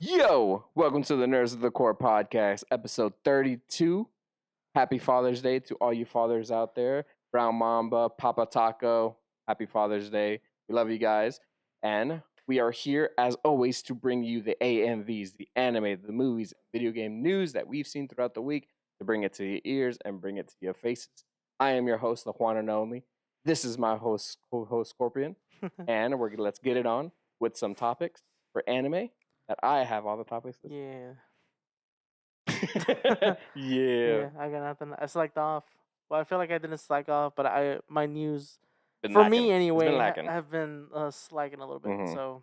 Yo, welcome to the Nerds of the Core podcast, episode 32. Happy Father's Day to all you fathers out there. Brown Mamba, Papa Taco, happy Father's Day. We love you guys. And we are here, as always, to bring you the AMVs, the anime, the movies, video game news that we've seen throughout the week, to bring it to your ears and bring it to your faces. I am your host, the Juan and Only. This is my host, co-host Scorpion. And let's get it on with some topics for anime that I have all the topics. Yeah. Yeah. I got nothing. I slacked off. Well, I feel like I didn't slack off, but my news Been for lacking. me It's anyway been lacking. have been slacking a little bit. Mhm. So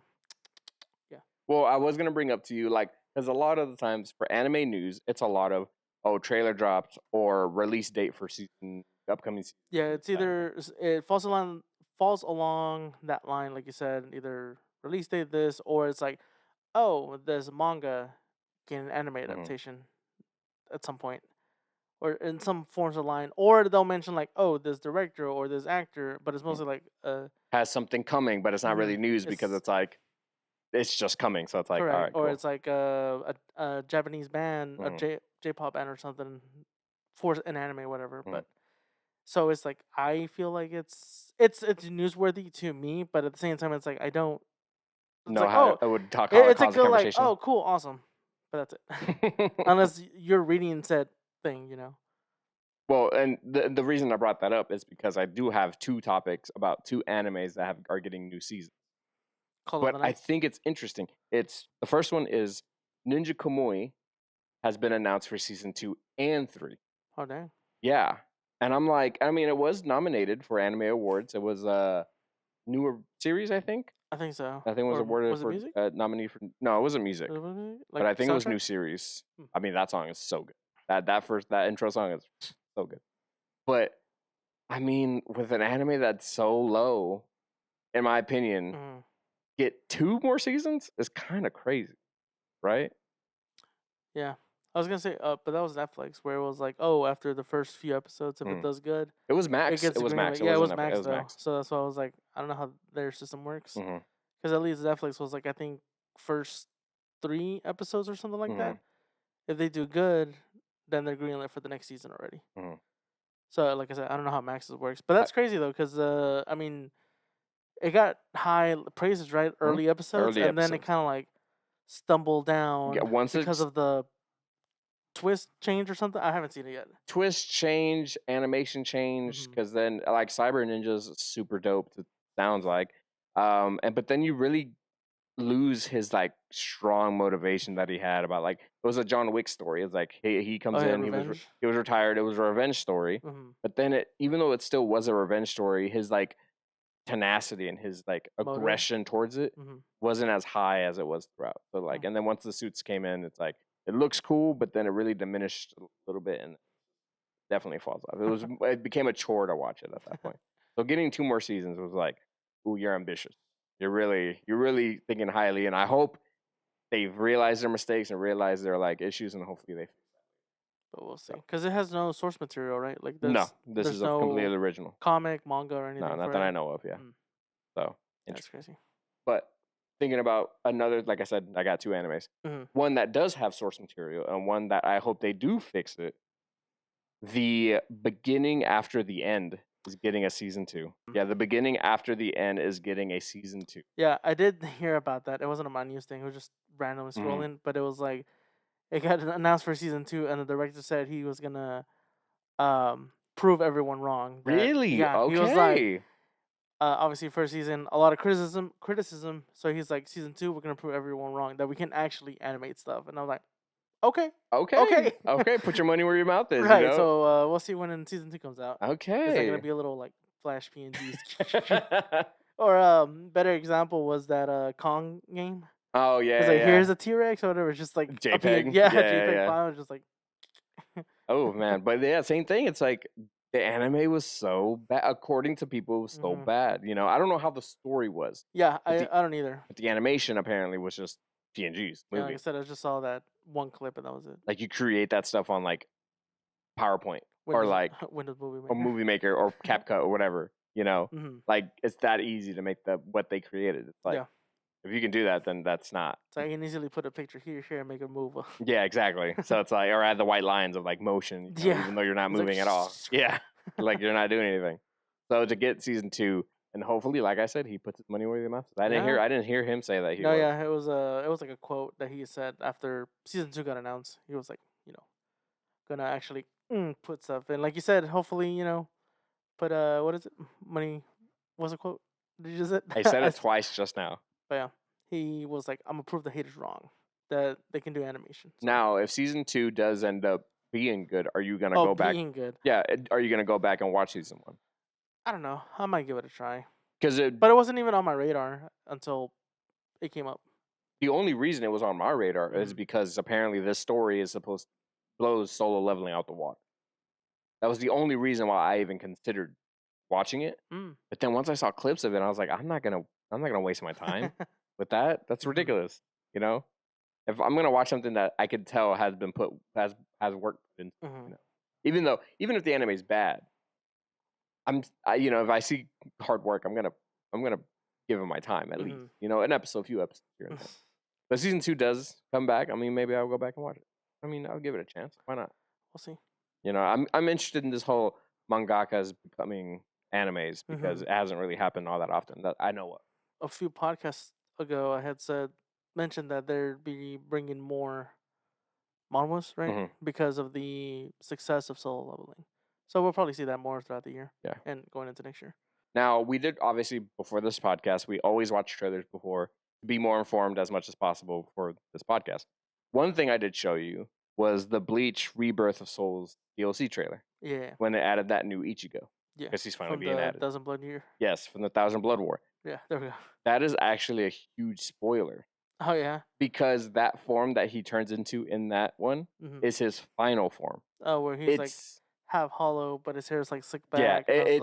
Well, I was gonna bring up to you because a lot of the times for anime news, it's a lot of trailer drops or release date for upcoming season. yeah, it's either it falls along that line, like you said, either release date this or it's like, oh, there's a manga getting an anime adaptation at some point. Or in some forms of line, or they'll mention like, "Oh, this director or this actor," but it's mostly like, Has something coming, but it's not really news because it's it's just coming. So it's like, all correct, right, or cool. it's like a Japanese band, a J-pop band or something for an anime, whatever. But so it's like I feel like it's newsworthy to me, but at the same time, it's like I don't. It's Know like, how oh, it would cause it's a a good like, conversation. oh, cool, awesome, but that's it. Unless you're reading said thing, you know. Well, and the reason I brought that up is because I do have two topics about two animes that are getting new seasons. Call of But the I Night. think it's interesting. It's the first one is Ninja Kamui has been announced for season 2 and 3. Oh dang. Yeah. And I'm like, I mean, it was nominated for anime awards. It was a newer series, I think. I think so. I think it was Or awarded was it for music? nominee for no, it wasn't music, Like but I think it was soundtrack? new series. Hmm. I mean, that song is so good. That intro song is so good. But I mean, with an anime that's so low, in my opinion, get 2 more seasons is kind of crazy, right? Yeah. I was gonna say, but that was Netflix, where it was like, oh, after the first few episodes, if it does good, It was it Max. gets It a was green Max. light. It Yeah, it wasn't was Netflix. It Max was though, Max. so that's why I was like, I don't know how their system works, Mm-hmm. because at least Netflix was like, I think first 3 episodes or something like that. If they do good, then they're greenlit for the next season already. Mm-hmm. So, like I said, I don't know how Max's works, but that's crazy though, because I mean, it got high praises right early episodes, Early and then it episodes. kind of like stumbled down Yeah, once because it's of the twist change or something. I haven't seen it yet. twist change, animation change, because then like Cyber Ninja's super dope. It sounds like, but then you really lose his like strong motivation that he had about like it was a John Wick story. It's like he comes in, Revenge. he was retired. It was a revenge story, but then even though it still was a revenge story, his like tenacity and his like Motive. aggression towards it wasn't as high as it was throughout. So like, and then once the suits came in, it's like it looks cool, but then it really diminished a little bit and definitely falls off. It became a chore to watch it at that point. So getting 2 more seasons was like, ooh, you're ambitious. You're really thinking highly, and I hope they've realized their mistakes and realized their like issues, and hopefully they. But we'll see, because it has no source material, right? Like No, this there's is a no completely original. comic, manga, or anything. No, not for that it. I know of. Yeah. So That's crazy. But thinking about another, like I said, I got 2 animes. One that does have source material, and one that I hope they do fix it. The Beginning After the End is getting a season 2. Yeah, The Beginning After the End is getting a season 2. Yeah, I did hear about that. It wasn't a my news thing. It was just randomly scrolling, but it was like it got announced for season 2, and the director said he was gonna prove everyone wrong. Really? Yeah, he was like, Okay. obviously first season a lot of criticism. So he's like, season 2, we're gonna prove everyone wrong that we can actually animate stuff. And I was like, okay. Okay. Put your money where your mouth is. Right. You know? So we'll see when season 2 comes out. Is that Okay. gonna be a little like Flash PNGs? Or better example was that Kong game. Oh yeah. It's like, yeah. here's a T-Rex or whatever. It's just like JPEG. Yeah, Yeah, JPEG yeah. file. It's just like, Oh man, but yeah, same thing. It's like the anime was so bad. According to people, it was so bad. You know, I don't know how the story was. yeah, But I don't either. But the animation apparently was just PNGs. Yeah, like I said, I just saw that one clip and that was it. Like you create that stuff on like PowerPoint or like Windows Movie Maker. or Movie Maker or CapCut or whatever. You know, like it's that easy to make what they created. It's like, If you can do that, then that's not. So I can easily put a picture here, and make a move. Yeah, exactly. So it's like, or add the white lines of like motion, Yeah. even though you're not It's like, moving at all. Yeah, like you're not doing anything. So to get season 2, and hopefully, like I said, he puts his money where his mouth is. I didn't hear him say that he No, was. yeah, it was like a quote that he said after season 2 got announced. He was like, gonna actually put stuff in. Like you said, hopefully, put what is it? Money. What's the quote? Did you just it? I said it twice just now. But yeah, he was like, I'm gonna prove the haters wrong that they can do animation. So. Now, if season 2 does end up being good, are you gonna go back? Being good. Yeah, are you gonna go back and watch season 1? I don't know. I might give it a try. But it wasn't even on my radar until it came up. The only reason it was on my radar is because apparently this story is supposed to blow Solo Leveling out the water. That was the only reason why I even considered watching it. But then once I saw clips of it, I was like, I'm not gonna waste my time with that. That's ridiculous. If I'm gonna watch something that I could tell has been has worked into, even if the anime is bad, if I see hard work, I'm gonna give it my time at least. A few episodes here and there. But season 2 does come back. I mean, maybe I'll go back and watch it. I mean, I'll give it a chance. Why not? We'll see. I'm interested in this whole mangakas becoming animes because it hasn't really happened all that often that I know of. A few podcasts ago, I had mentioned that they'd be bringing more manhwas, right? Because of the success of Solo Leveling. So we'll probably see that more throughout the year. Yeah. And going into next year. Now, we did, obviously, before this podcast, we always watch trailers before to be more informed as much as possible for this podcast. One thing I did show you was the Bleach Rebirth of Souls DLC trailer. Yeah. When they added that new Ichigo. Yeah. Because he's finally from being added. 1,000 Blood Year. Yes, from the 1,000 Blood War. Yeah, there we go. That is actually a huge spoiler. Oh, yeah? Because that form that he turns into in that one is his final form. Oh, where he's like half hollow, but his hair is like slicked back. Yeah,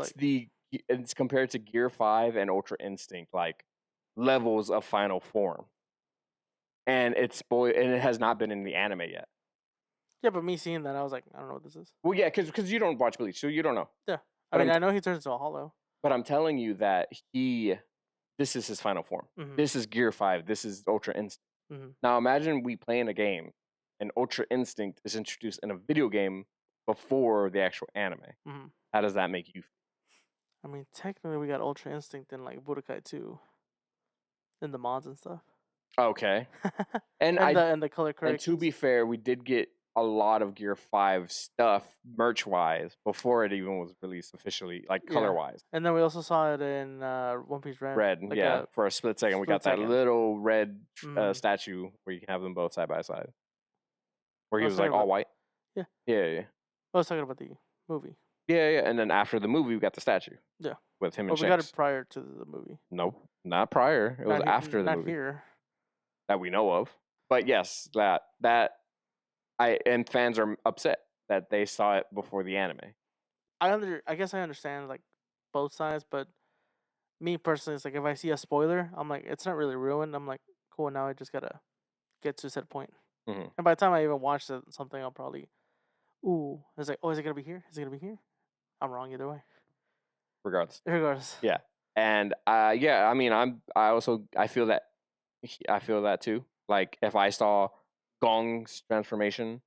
it's compared to Gear 5 and Ultra Instinct, like levels of final form. And it has not been in the anime yet. Yeah, but me seeing that, I was like, I don't know what this is. Well, yeah, because you don't watch Bleach, so you don't know. Yeah, I know he turns into a hollow. But I'm telling you that this is his final form. This is Gear 5. This is Ultra Instinct. Now imagine we play in a game, and Ultra Instinct is introduced in a video game before the actual anime. How does that make you feel? I mean, technically, we got Ultra Instinct in like Budokai 2, in the mods and stuff. Okay, and the color corrections. And to be fair, we did get a lot of Gear 5 stuff merch wise before it even was released officially, like color wise. And then we also saw it in One Piece Red. Like for a split second, we got that little red statue where you can have them both side by side, where he was like all white. Yeah. I was talking about the movie. Yeah, and then after the movie, we got the statue. Yeah, with him and we got it prior to the movie. Nope, not prior. It was after the movie. Not here. That we know of. But yes, and fans are upset that they saw it before the anime. I guess I understand like both sides, but me personally, it's like if I see a spoiler, I'm like, it's not really ruined. I'm like, cool. Now I just gotta get to a set point. And by the time I even watch something, I'll probably, it's like, is it gonna be here? Is it gonna be here? I'm wrong either way. Regardless. Yeah. And I mean, I feel that too. Like if I saw Gong's transformation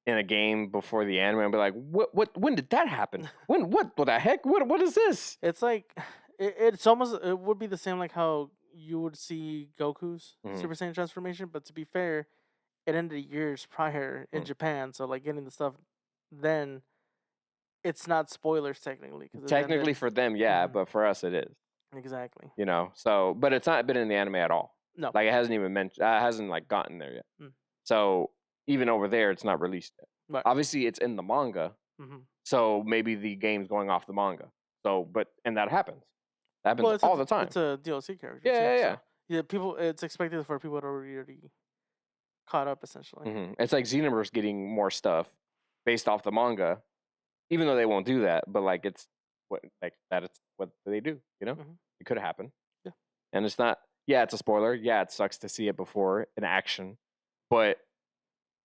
in a game before the anime, I'd be like, when did that happen? What the heck? What is this? It's like it would be the same like how you would see Goku's Super Saiyan transformation, but to be fair, it ended years prior in Japan, so like getting the stuff then, it's not spoilers technically. Technically for them, yeah, but for us it is. Exactly. So but it's not been in the anime at all. No. Like it hasn't even hasn't like gotten there yet. So even over there, it's not released yet. Right. Obviously, it's in the manga. So maybe the game's going off the manga. So, and that happens. That happens all the time. It's a DLC character. Yeah. So, it's expected for people to already caught up, essentially. It's like Xenoverse getting more stuff based off the manga, even though they won't do that. But like it's what they do. It could have happened. Yeah. And it's not. Yeah, it's a spoiler. Yeah, it sucks to see it before in action, but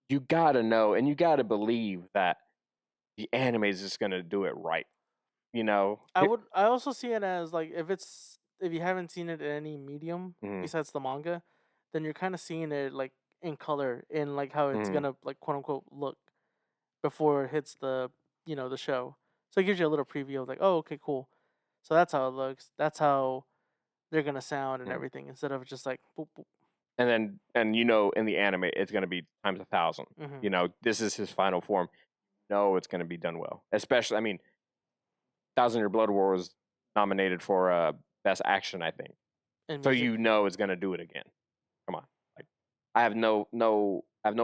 you gotta know and you gotta believe that the anime is just gonna do it right. I also see it as like if it's if you haven't seen it in any medium Mhm. besides the manga, then you're kind of seeing it like in color, in like how it's Mhm. gonna like quote unquote look before it hits the the show. So it gives you a little preview of like, oh, okay, cool. So that's how it looks. That's how they're gonna sound and Mhm. everything, instead of just like boop boop. And in the anime, it's gonna be times 1,000. Mm-hmm. This is his final form. No, it's gonna be done well. Especially, I mean, Thousand Year Blood War was nominated for best action, I think. And So music. it's gonna do it again. Come on, like I have no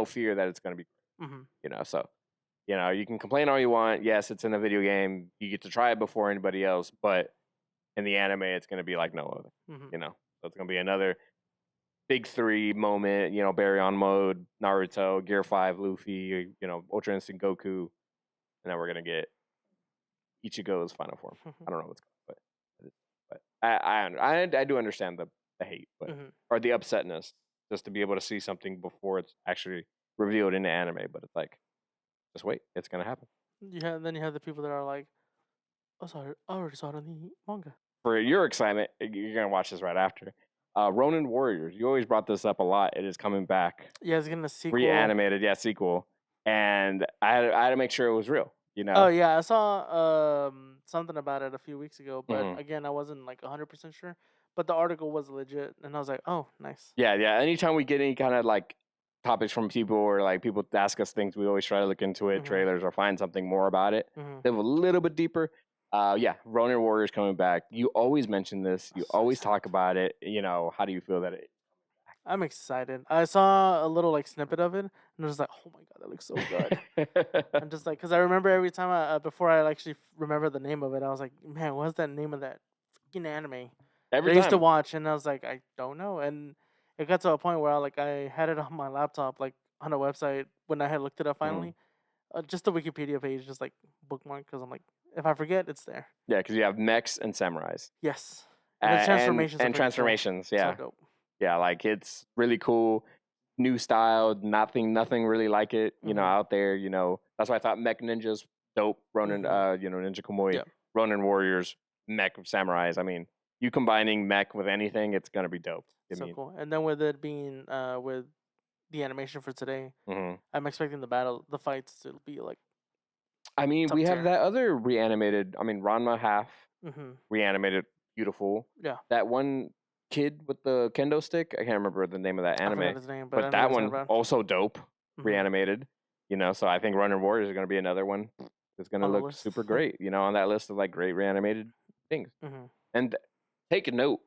fear that it's gonna be. Mm-hmm. So you can complain all you want. Yes, it's in a video game. You get to try it before anybody else, but in the anime, it's gonna be like no other. Mm-hmm. So it's gonna be another big three moment. Baryon mode, Naruto, Gear 5, Luffy. Ultra Instinct Goku, and then we're gonna get Ichigo's final form. I don't know what's called, but I do understand the hate, but Mm-hmm. or the upsetness, just to be able to see something before it's actually revealed in the anime. But it's like, just wait, it's gonna happen. Then you have the people that are like, oh, sorry, I already saw it in the manga. For your excitement, you're gonna watch this right after. Ronin Warriors. You always brought this up a lot. It is coming back, Yeah, it's getting a sequel. reanimated, sequel, and I had to make sure it was real. Oh yeah, I saw something about it a few weeks ago, but Mhm. again, I wasn't like 100% sure. But the article was legit, and I was like, oh, nice. Yeah. Anytime we get any kind of like topics from people or like people ask us things, we always try to look into it, Mhm. trailers, or find something more about it. Mm-hmm. Live a little bit deeper. Ronin Warriors coming back. You always mention this. You So always excited. talk about it. How do you feel that it? I'm excited. I saw a little like snippet of it, and I was like, oh my god, that looks so good. I'm just like, because I remember every time before I actually remember the name of it, I was like, man, what's that name of that freaking anime Every that I used to time. watch? And I was like, I don't know. And it got to a point where I had it on my laptop, like on a website when I had looked it up finally. Just the Wikipedia page, just like bookmark, because I'm like, if I forget, it's there. Yeah, because you have mechs and samurais. Yes. And the transformations are And freaking transformations. so Yeah, dope. yeah, like it's really cool, new style. Nothing really like it. Out there. That's why I thought Mech Ninjas dope. Ronin, Ninja Kamui, Yeah. Ronin Warriors, Mech Samurais. I mean, you combining mech with anything, it's gonna be dope. So cool. And then with it being with the animation for today, Mhm. I'm expecting the fights to be like I mean, top we have tier. that other reanimated. I mean, Ranma half Mm-hmm. reanimated, beautiful. Yeah. That one kid with the kendo stick, I can't remember the name of that I forgot anime, his name, but I but know what that he's talking one about. also dope, Mhm. reanimated. So I think Running Warriors is going to be another one that's going to On the look list. super great. On that list of like great reanimated things. Mm-hmm. And take a note,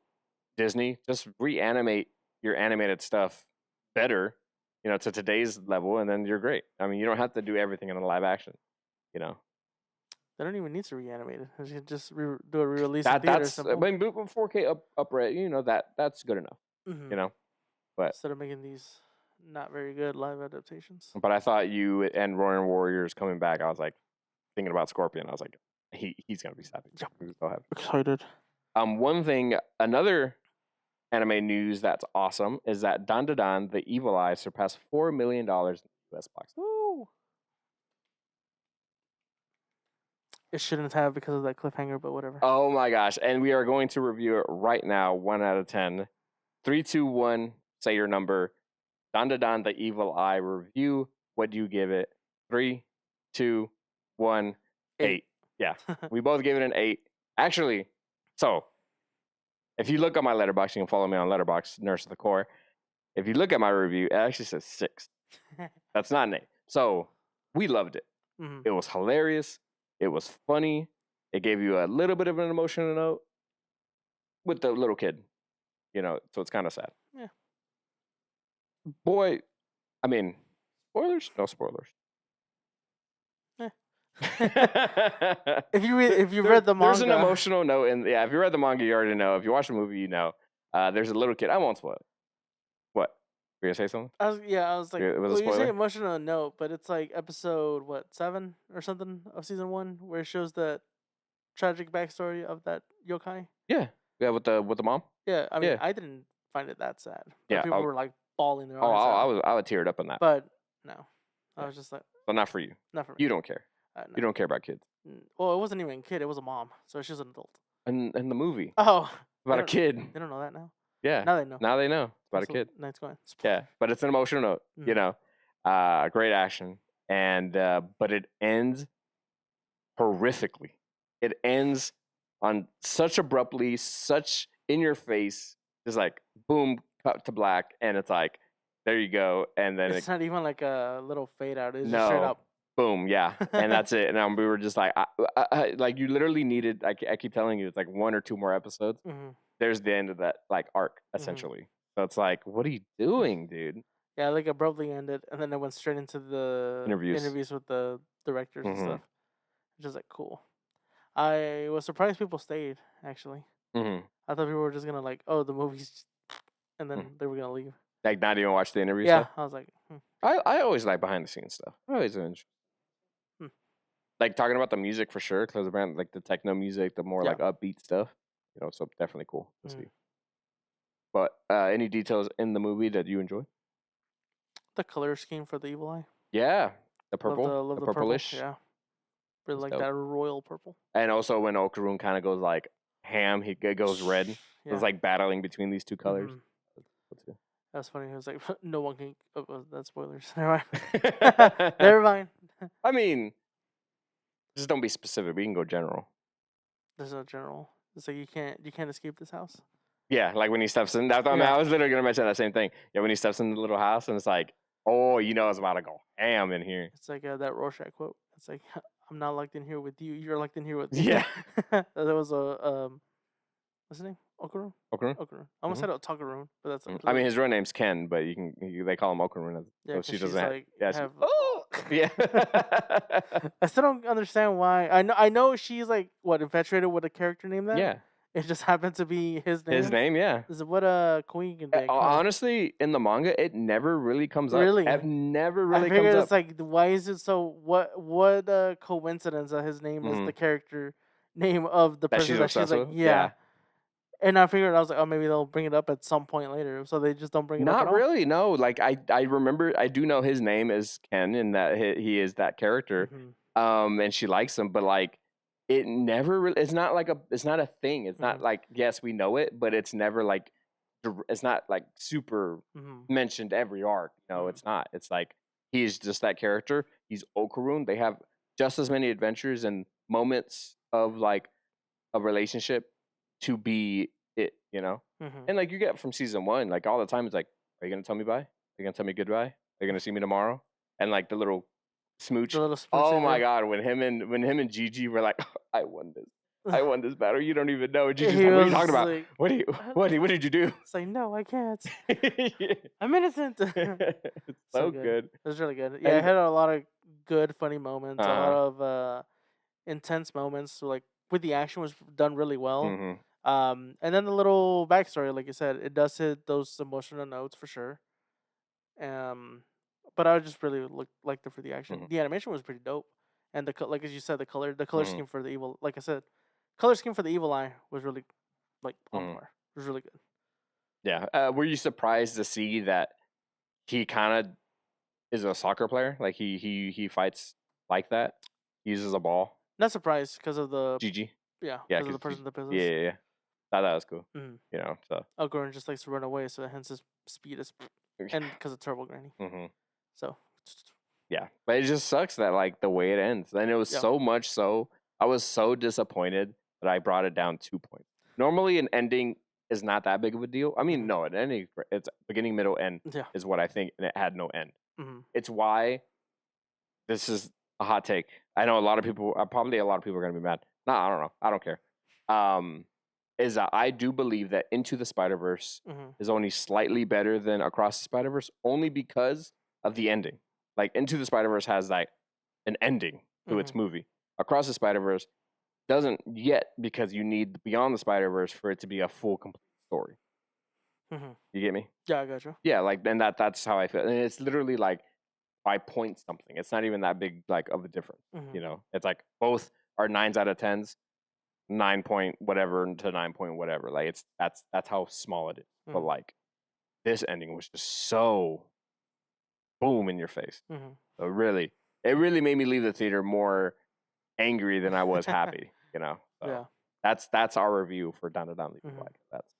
Disney, just reanimate your animated stuff better, to today's level, and then you're great. I mean, you don't have to do everything in a live action. They don't even need to reanimate it. They should just do a re-release in That theater. that's Simple. I mean, 4K upright, that's good enough. Mm-hmm. But Instead of making these not very good live adaptations. but I thought you and Roaring Warriors coming back. I was like thinking about Scorpion. I was like, he's gonna be savage. Yep. Go ahead. Excited. One thing, another anime news that's awesome is that Dan Dan, the Evil Eye, surpassed $4 million in the US box. Woo! It shouldn't have because of that cliffhanger, but whatever. Oh my gosh! And we are going to review it right now, 1 out of 10. 3, 2, 1. Say your number. Dan Dan, the Evil Eye review. What do you give it? 3, 2, 1. 8. Yeah, we both gave it an 8. Actually, so if you look at my Letterboxd, you can follow me on Letterboxd, Nurse of the Core. If you look at my review, it actually says 6. That's not an 8. So we loved it. Mm-hmm. It was hilarious. It was funny. It gave you a little bit of an emotional note with the little kid, so it's kind of sad. Yeah. Boy, I mean, spoilers? No spoilers. If you read the manga, there's an emotional note, and if you read the manga, you already know. If you watch the movie, you know. There's a little kid. I won't spoil it. What? You gonna say something? I was like, It was a well, you say spoiler? emotional note, but it's like episode 7 or something of season 1, where it shows the tragic backstory of that yokai. Yeah, with the mom. Yeah, I mean, Yeah. I didn't find it that sad. But Yeah, people were like bawling their Oh, eyes out. I would tear it up on that. But no, I Yeah. was just like, But not for you. not for me. You don't care. No. You don't care about kids. Well, it wasn't even a kid; it was a mom, so she's an adult. And the movie. Oh, about a kid. They don't know that now. Yeah. Now they know. Now they know. It's about a So, kid. Nice going. Yeah, but it's an emotional note. You Mhm. know, great action, and but it ends horrifically. It ends on such abruptly, such in your face, just like boom, cut to black, and it's like, there you go, and then It's not even like a little fade out. It's just straight no, up. boom, yeah, and that's it. And we were just like, like you literally needed. I keep telling you, it's like 1 or 2 more episodes. Mhm. There's the end of that like arc Mhm. essentially. So it's like, what are you doing, dude? Yeah, like abruptly ended, and then it went straight into the Interviews. with the directors and Mhm. stuff. Which is like cool. I was surprised people stayed. Actually, Mhm. I thought people were just gonna like, oh, the movie's, and then Mm. they were gonna leave. Like not even watch the interview Yeah, stuff. I was like, I always like behind the scenes stuff. I always enjoy. Hmm. Like talking about the music for sure, because the band like the techno music, the more Yeah. like upbeat stuff. So definitely cool to Mhm. see. But any details in the movie that you enjoy? The color scheme for the Evil Eye. Yeah, the purple, Love the the purple. purplish. Yeah, really That's like dope. that royal purple. And also when Okarun kind of goes like ham, he goes red. Yeah. It's like battling between these two colors. Mhm. That's cool too. That's funny. It was like no one can. That's spoilers. Never mind. Never mind. I mean, just don't be specific. We can go general. There's no general. It's like you can't escape this house. Yeah, like when he steps in. I thought, man, I was literally gonna mention that same thing. Yeah, when he steps in the little house and it's like, oh, it's about to go ham in here. It's like that Rorschach quote. It's like I'm not locked in here with you. You're locked in here with me. Yeah. That was a what's his name? Okarun. Okarun. Okarun. I almost said Takarun, but that's. I mean, his real name's Ken, but they call him Okarun. Yeah, So she 'cause doesn't she's have. like Yeah. have. Oh. Yeah. I still don't understand why. I know she's like what infatuated with a character named that. Yeah. It just happened to be his name. His name, yeah. Is what a queen can think. Huh? Honestly, in the manga, it never really comes up. Really? It never I really figured comes it's up. like why is it so what coincidence that his name is the character name of the That person she's that she's obsessed like with? yeah. And I figured I was like, oh, maybe they'll bring it up at some point later. So they just don't bring it up at Not all. really, no. Like I remember, I do know his name is Ken, and that he is that character. Mhm. And she likes him, but like it never really. It's not a thing. It's not Mhm. like yes, we know it, but it's never like it's not like super Mhm. mentioned every arc. No, Mhm. it's not. It's like he's just that character. He's Okarun. They have just as many adventures and moments of like a relationship to be it. Mhm. And like you get from season 1, like all the time, it's like, are you gonna tell me bye? Are you gonna tell me goodbye? Are you gonna see me tomorrow? And like the little smooch. The little Oh smooching, my yeah. god, when him and Gigi were like, I won this. I won this battle. You don't even know. And Gigi's He like, what are you was talking about? like, What did you do? It's like, no, I can't. Yeah. I'm innocent. It's so good. It was really good. Yeah, it And had a lot of good, funny moments. A lot uh of intense moments. So, like with the action was done really well. mhm, And then the little backstory, like you said, it does hit those emotional notes for sure. But I just really liked it for the action. mhm, The animation was pretty dope, and like as you said, the color mhm, scheme for the evil, like I said, color scheme for the Evil Eye was really like on mhm. par. It was really good. Yeah. Were you surprised to see that he kind of is a soccer player? Like he fights like that. He uses a ball. Not surprised because of the GG. yeah, Yeah, because of the because person that yeah, possessed. yeah, yeah. Thought that was cool. Mm-hmm. So. Elgorn just likes to run away, so hence his speed is, and because of Turbo Granny. Mhm. So Yeah, but it just sucks that like the way it ends, and it was Yeah. so much so. I was so disappointed that I brought it down 2 points. Normally, an ending is not that big of a deal. I mean, Mhm. no, an ending it's beginning, middle, end yeah. is what I think, and it had no end. Mm-hmm. It's why this is a hot take. I know a lot of people, probably a lot of people are gonna be mad. No, I don't know. I don't care. Is that I do believe that Into the Spider-Verse Mm-hmm. is only slightly better than Across the Spider-Verse, only because of the ending. Like Into the Spider-Verse has like an ending to its movie. Across the Spider-Verse doesn't yet, because you need Beyond the Spider-Verse for it to be a full complete story. Mm-hmm. You get me? Yeah, I got you. Yeah, like then that's how I feel. And it's literally like by point something. It's not even that big like of a difference. Mm-hmm. It's like both are 9s out of 10s, 9 point whatever to 9 point whatever. Like that's how small it is. But Mhm. like this ending was just so boom in your face. Mm-hmm. So it really made me leave the theater more angry than I was happy. So Yeah. That's our review for Down to Down. Mhm. Like that's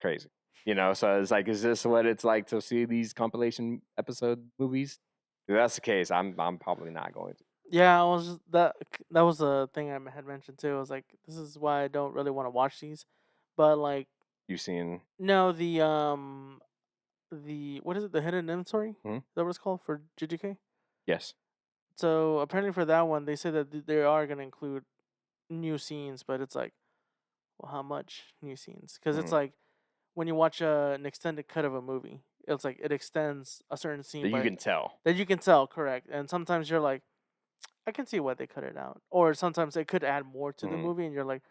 crazy. You know, so it's like, is this what it's like to see these compilation episode movies? If that's the case, I'm probably not going to. Yeah, I was that was a thing I had mentioned too. I was like, this is why I don't really want to watch these, but like, You seen? no, the what is it? The hidden inventory? Mhm. Is that what it's called for GGK? Yes. So apparently for that one, they said that they are gonna include new scenes, but it's like, well, how much new scenes? Because it's Mhm. like when you watch an extended cut of a movie, it's like it extends a certain scene, That you but can tell. that you can tell, correct. And sometimes you're like, I can see why they cut it out, or sometimes they could add more to the Mhm. movie, and you're like,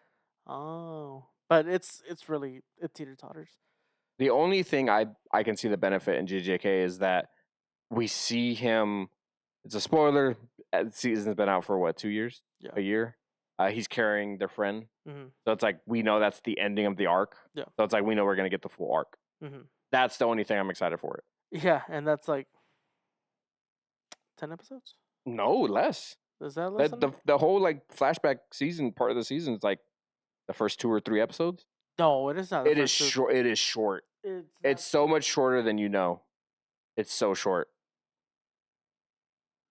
oh, but it's really it teeter totters. The only thing I can see the benefit in GJK is that we see him. It's a spoiler. The season's been out for what, 2 years? Yeah. A year. He's carrying their friend, Mm-hmm. so it's like we know that's the ending of the arc. Yeah. So it's like we know we're gonna get the full arc. Mm-hmm. That's the only thing I'm excited for it. Yeah, and that's like 10 episodes. No, less. Is that less That than? the whole like flashback season part of the season is like the first 2 or 3 episodes. No, it is not. The It is first two. short. It is short. It's It's so much shorter than you know. It's so short.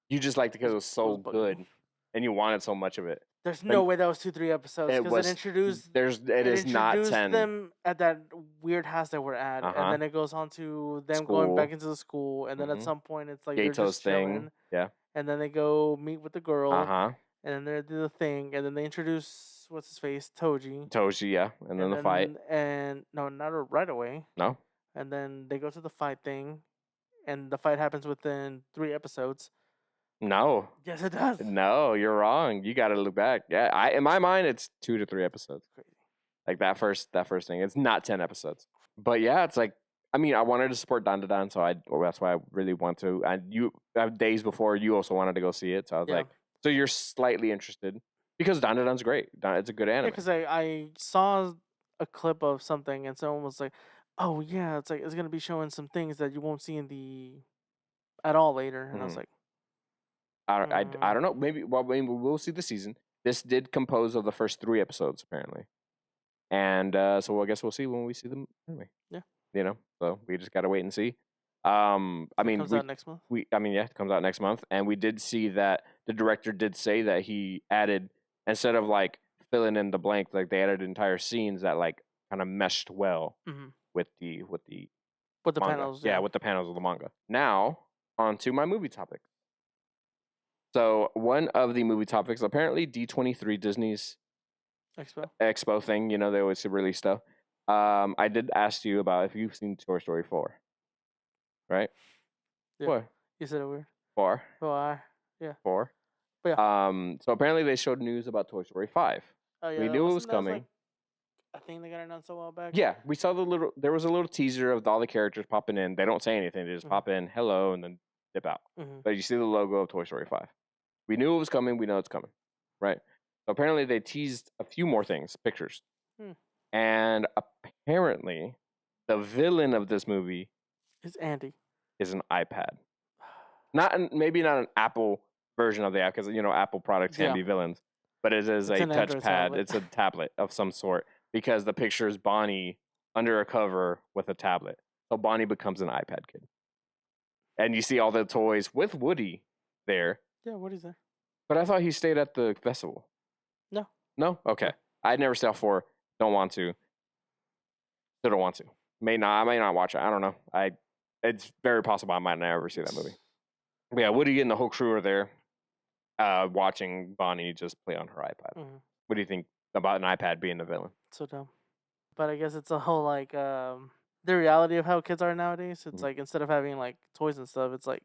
You just liked it because it was so bugging me. good, and you wanted so much of it. There's no way that was 3 episodes It because was. it introduced. It is not introduced 10. them at that weird house that we're at, Uh-huh. and then it goes on to them going School. back into the school, and then at Mhm. some point it's like they're Gatos just chilling, thing. Yeah. and then they go meet with the girl, Uh-huh. and then they do the thing, and then they introduce what's his face, Toji, Toshi, yeah. And then the fight. and no, not right away, No. and then they go to the fight thing, and the fight happens within 3 episodes. No. Yes, it does. No, you're wrong. You got to look back. Yeah, in my mind, it's 2 to 3 episodes. Crazy. Like that first thing. It's not 10 episodes. But yeah, it's like, I mean, I wanted to support Don to Don, so that's why I really want to. And you, days before, you also wanted to go see it, so I was like, so you're slightly interested because Don to Don's great. It's a good anime. Yeah, because I saw a clip of something, and someone was like, "Oh yeah, it's like it's gonna be showing some things that you won't see in the at all later," and I was like, I don't know. Maybe we'll see the season. This did compose of the first 3 episodes apparently, and so I guess we'll see when we see them anyway. Yeah. You know, so we just gotta wait and see. it comes out next month. It comes out next month, and we did see that the director did say that he added, instead of like filling in the blank, like they added entire scenes that like kind of meshed well with the With the manga. panels, Yeah, with the panels of the manga. Now on to my movie topic. So one of the movie topics, apparently D23, Disney's Expo thing, you know, they always release stuff. I did ask you about if you've seen Toy Story 4. Right? Yeah. What? You said it weird. 4. Yeah. 4. But yeah. So apparently they showed news about Toy Story 5. Oh yeah. We knew it was coming. Like, I think they got announced a while back. Yeah, we saw there was a little teaser of all the characters popping in. They don't say anything. They just pop in, hello, and then dip out. But you see the logo of Toy Story 5. We knew it was coming. We know it's coming. Right? So apparently they teased a few more things, pictures. And apparently the villain of this movie is Andy. Is an iPad. Maybe not an Apple version of the app, because you know Apple products can be villains, but it is a touchpad. It's a tablet of some sort, because the picture is Bonnie under a cover with a tablet. So Bonnie becomes an iPad kid, and you see all the toys with Woody there. Yeah, Woody's there. But I thought he stayed at the festival. No. Okay. I'd never saw 4. Don't want to. Still don't want to. I may not watch it. I don't know. It's very possible I might never see that movie. But yeah, Woody and the whole crew are there, watching Bonnie just play on her iPad. What do you think about an iPad being the villain? So dumb. But I guess it's a whole like the reality of how kids are nowadays. It's like instead of having like toys and stuff, it's like,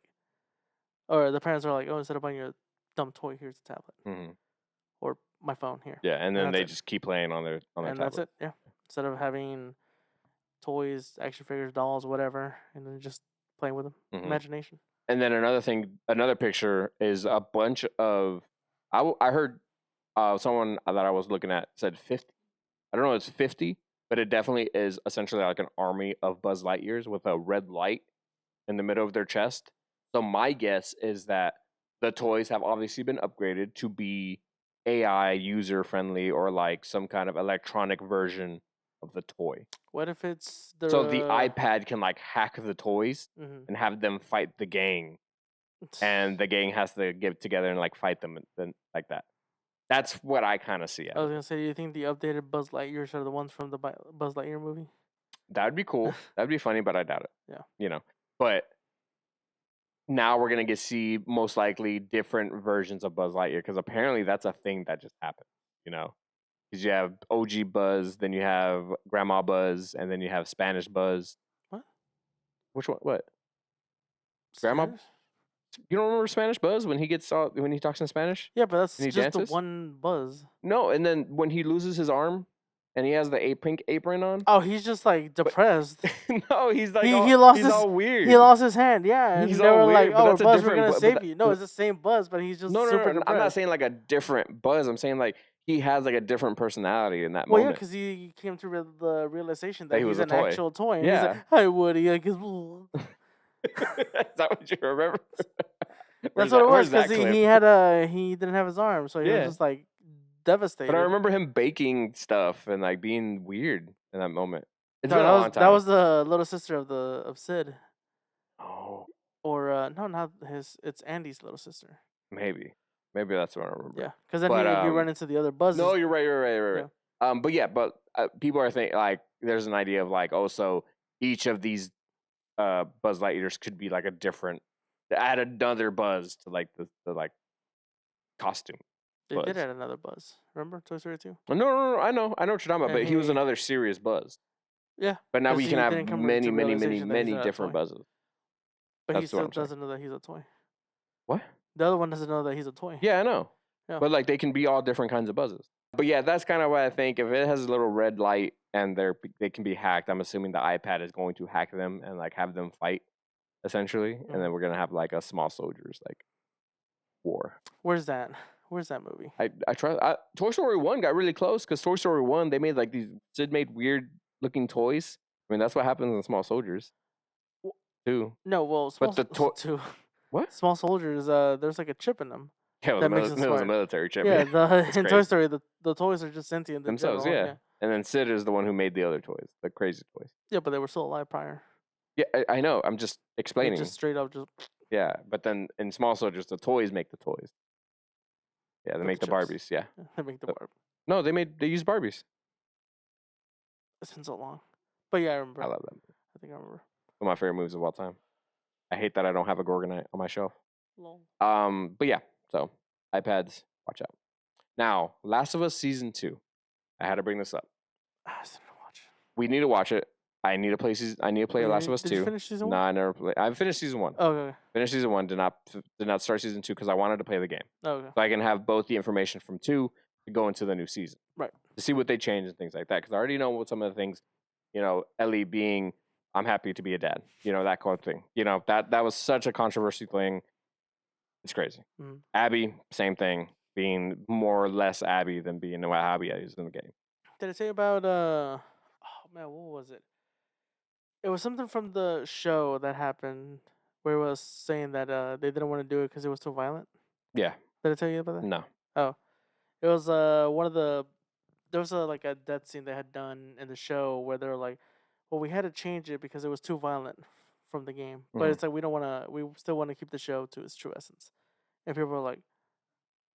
or the parents are like, oh, instead of buying your dumb toy, here's a tablet, or my phone here. Yeah, and then they just keep playing on their tablet. And that's it. Yeah, instead of having toys, action figures, dolls, whatever, and then just playing with them. Imagination. And then another picture is a bunch of. I heard someone that I was looking at said 50. I don't know if it's 50, but it definitely is essentially like an army of Buzz Lightyears with a red light in the middle of their chest. So my guess is that the toys have obviously been upgraded to be AI user friendly or like some kind of electronic version of the toy. What if it's So the iPad can like hack the toys Mhm. and have them fight the gang, and the gang has to get together and like fight them and then like that. That's what I kind of see. I was gonna say, do you think the updated Buzz Lightyears are the ones from the Buzz Lightyear movie? That would be cool. That'd be funny, but I doubt it. Yeah. You know, but now we're gonna get see most likely different versions of Buzz Lightyear because apparently that's a thing that just happened. You know, because you have OG Buzz, then you have Grandma Buzz, and then you have Spanish Buzz. What? Which one? What? Grandma? Spanish? You don't remember Spanish Buzz when he talks in Spanish? Yeah, but that's And he just the dances? one Buzz. No, and then when he loses his arm and he has the pink apron on. Oh, he's just like depressed. No, he's like he lost he's his all weird. He lost his hand. Yeah, and He's they all were like, weird, but "Oh, that's a Buzz, we're different gonna Bu- save but you." No, it's the same Buzz, but he's just No, super depressed. I'm not saying like a different Buzz. I'm saying like he has like a different personality in that Well, yeah, moment. because he came to the realization That that he he's was a an toy. actual toy. And Yeah. he's like, "Hi, Woody." Like, Is that what you remember? that's what it was Where's that because clip? he didn't have his arm, so he Yeah. was just like devastated. But I remember him baking stuff and like being weird in that moment. It's No, been a long time. that was the little sister of Sid, Oh, or no, not his. It's Andy's little sister. maybe that's what I remember. Yeah, because then But, if you run into the other Buzzes, No, you're right. But yeah, people are thinking like there's an idea of like, oh, so each of these Buzz Lightyears could be like a different, add another Buzz to like the like costume. they Buzz. did add another Buzz. Remember Toy Story 2? No, I know what you're talking about, And but he was he- another serious Buzz. Yeah, But now 'cause we he can have didn't come many to realization that he's not a different toy. Buzzes. but he That's what still I'm saying. doesn't know that he's a toy. What? The other one doesn't know that he's a toy. Yeah, I know. Yeah. But like they can be all different kinds of Buzzes. But yeah, that's kind of what I think. If it has a little red light and they can be hacked, I'm assuming the iPad is going to hack them and like have them fight, essentially, and then we're gonna have like a small soldiers like war. Where's that movie? I try. Toy Story 1 got really close because Toy Story 1 they made like Sid made weird looking toys. I mean that's what happens in Small Soldiers too. No, well, small, But the two. What? Small Soldiers. There's like a chip in them. Yeah, That makes it it was a smart. military chip. Yeah, It's in Toy crazy. Story, the toys are just sentient in Themselves, general, yeah. And then Sid is the one who made the other toys, the crazy toys. Yeah, but they were still alive prior. Yeah, I know. I'm just They explaining. just straight up just. Yeah, but then in Small Soldiers, the toys make the toys. Yeah, they With make the the chips. Barbies. Yeah. They make the So- barb. No, they use Barbies. It's been so long, but yeah, I remember. I love them. I think I remember. One of my favorite movies of all time. I hate that I don't have a Gorgonite on my shelf. Lol. But yeah, so iPads, watch out. Now, Last of Us Season 2. I had to bring this up. I still need to watch. We need to watch it. I need to play Last of Us 2. Did you finish season 1? No, I never played. I finished Season 1. Oh, okay. Finished Season 1, did not start Season 2 because I wanted to play the game. Oh, okay. So I can have both the information from 2 to go into the new season. Right. To see what they changed and things like that. Because I already know what some of the things, Ellie being, I'm happy to be a dad. That kind of thing. That was such a controversial thing. It's crazy. Mhm. Abby, same thing. Being more or less Abby than being what Abby is in the game. Did I say about oh man, what was it? It was something from the show that happened where it was saying that they didn't want to do it because it was too violent. Yeah. Did I tell you about that? No. It was one of the there was like a death scene they had done in the show where they were like, well, we had to change it because it was too violent from the game. But Mhm. it's like we still want to keep the show to its true essence. And people are like,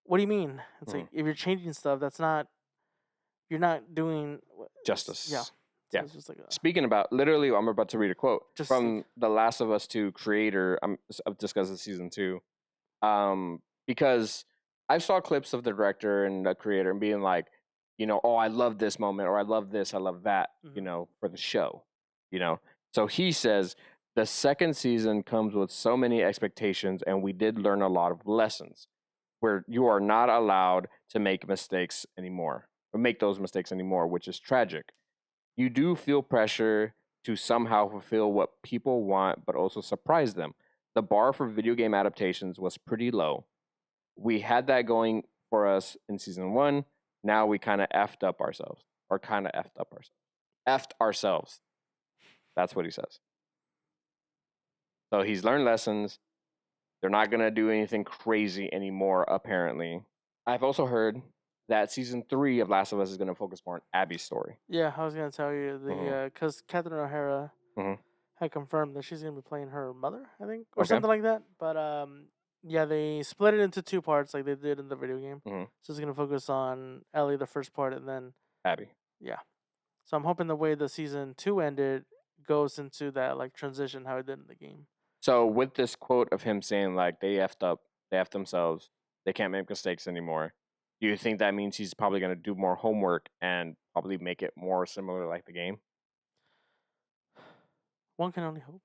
what do you mean? It's like if you're changing stuff, you're not doing Justice. Yeah. So Yeah. it's just like Speaking about, literally, I'm about to read a quote Just from The Last of Us 2 creator. I'm discussing Season 2. Because I saw clips of the director and the creator and being like, oh, I love this moment, or I love this, I love that, for the show. So he says, the second season comes with so many expectations, and we did learn a lot of lessons where you are not allowed to make mistakes anymore, or make those mistakes anymore, which is tragic. You do feel pressure to somehow fulfill what people want, but also surprise them. The bar for video game adaptations was pretty low. We had that going for us in Season 1. Now we kind of effed ourselves. Effed ourselves. That's what he says. So he's learned lessons. They're not going to do anything crazy anymore, apparently. I've also heard that season 3 of Last of Us is going to focus more on Abby's story. Yeah, I was gonna tell you because Catherine O'Hara Mhm. had confirmed that she's gonna be playing her mother, I think, or Okay. something like that. But yeah, they split it into 2 parts like they did in the video game. Mhm. So it's gonna focus on Ellie the first part, and then Abby. yeah. So I'm hoping the way the season 2 ended goes into that like transition how it did in the game. So with this quote of him saying like they effed up, they effed themselves, they can't make mistakes anymore. Do you think that means he's probably going to do more homework and probably make it more similar like the game? One can only hope.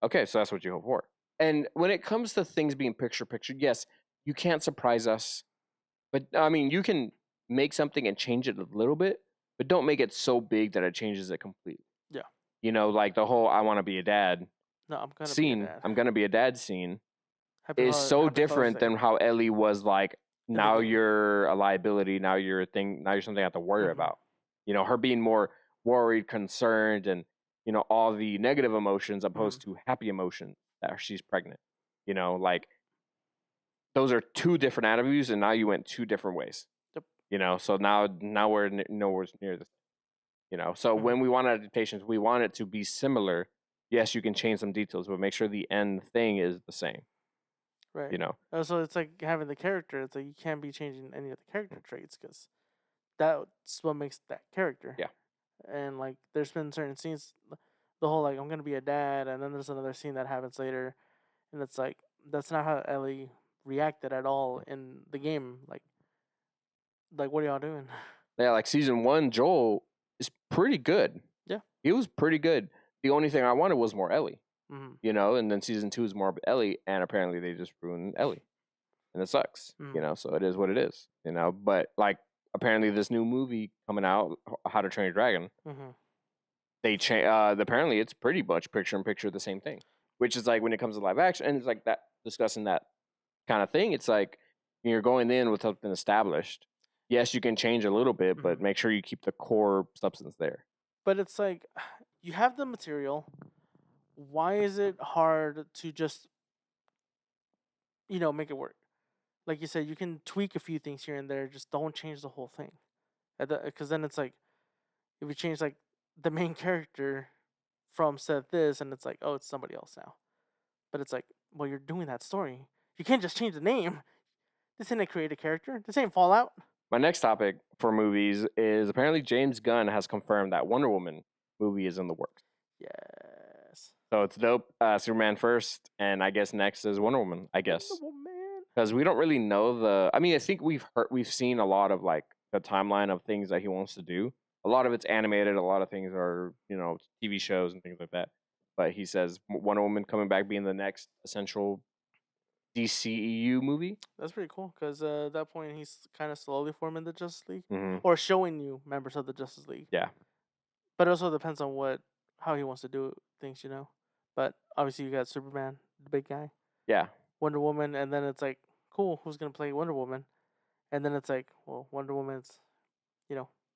Okay, so that's what you hope for. And when it comes to things being picture yes, you can't surprise us. But I mean, you can make something and change it a little bit, but don't make it so big that it changes it completely. Yeah. You know, like the whole "I want to be a dad" No, I'm gonna scene. be a dad. I'm gonna be a dad scene Happy is Father- so Happy Father's different Day. than how Ellie was like. the Now game. you're a liability. Now you're a thing. Now you're something I have to worry Mhm. about. You know, her being more worried, concerned, and you know all the negative emotions opposed to happy emotions that she's pregnant. You know, like those are 2 different attributes, and now you went 2 different ways. Yep. You know, so now we're nowhere near this. You know, so Mhm. when we want adaptations, we want it to be similar. Yes, you can change some details, but make sure the end thing is the same. Right. You know, So it's like having the character. It's like you can't be changing any of the character traits because that's what makes that character. Yeah. And like, there's been certain scenes, the whole like I'm gonna be a dad, and then there's another scene that happens later, and it's like that's not how Ellie reacted at all in the game. Like what are y'all doing? yeah, like season 1, Joel is pretty good. Yeah. He was pretty good. The only thing I wanted was more Ellie. Mm-hmm. You know, and then season 2 is more Ellie, and apparently they just ruined Ellie, and it sucks. You know, so it is what it is. You know, but like apparently this new movie coming out, How to Train Your Dragon, Mm-hmm. they change. Apparently it's pretty much picture in picture the same thing, which is like when it comes to live action, and it's like that discussing that kind of thing. It's like you're going in with something established. Yes, you can change a little bit, but make sure you keep the core substance there. But it's like you have the material. Why is it hard to just make it work? Like you said, you can tweak a few things here and there. Just don't change the whole thing. Because then it's like if you change like the main character from said this, and it's like, oh, it's somebody else now. But it's like, well, you're doing that story. You can't just change the name. This ain't a creative character. This ain't Fallout. My next topic for movies is apparently James Gunn has confirmed that Wonder Woman movie is in the works. Yes. So it's dope. Superman first, and I guess next is Wonder Woman. I guess because we don't really know the. I mean, I think we've seen a lot of like the timeline of things that he wants to do. A lot of it's animated. A lot of things are TV shows and things like that. But he says Wonder Woman coming back being the next essential DCEU movie. That's pretty cool because at that point he's kind of slowly forming the Justice League Mhm. or showing you members of the Justice League. Yeah. But it also depends on how he wants to do things, But obviously you got Superman, the big guy. Yeah. Wonder Woman, and then it's like, cool, who's gonna play Wonder Woman? And then it's like, well, Wonder Woman's,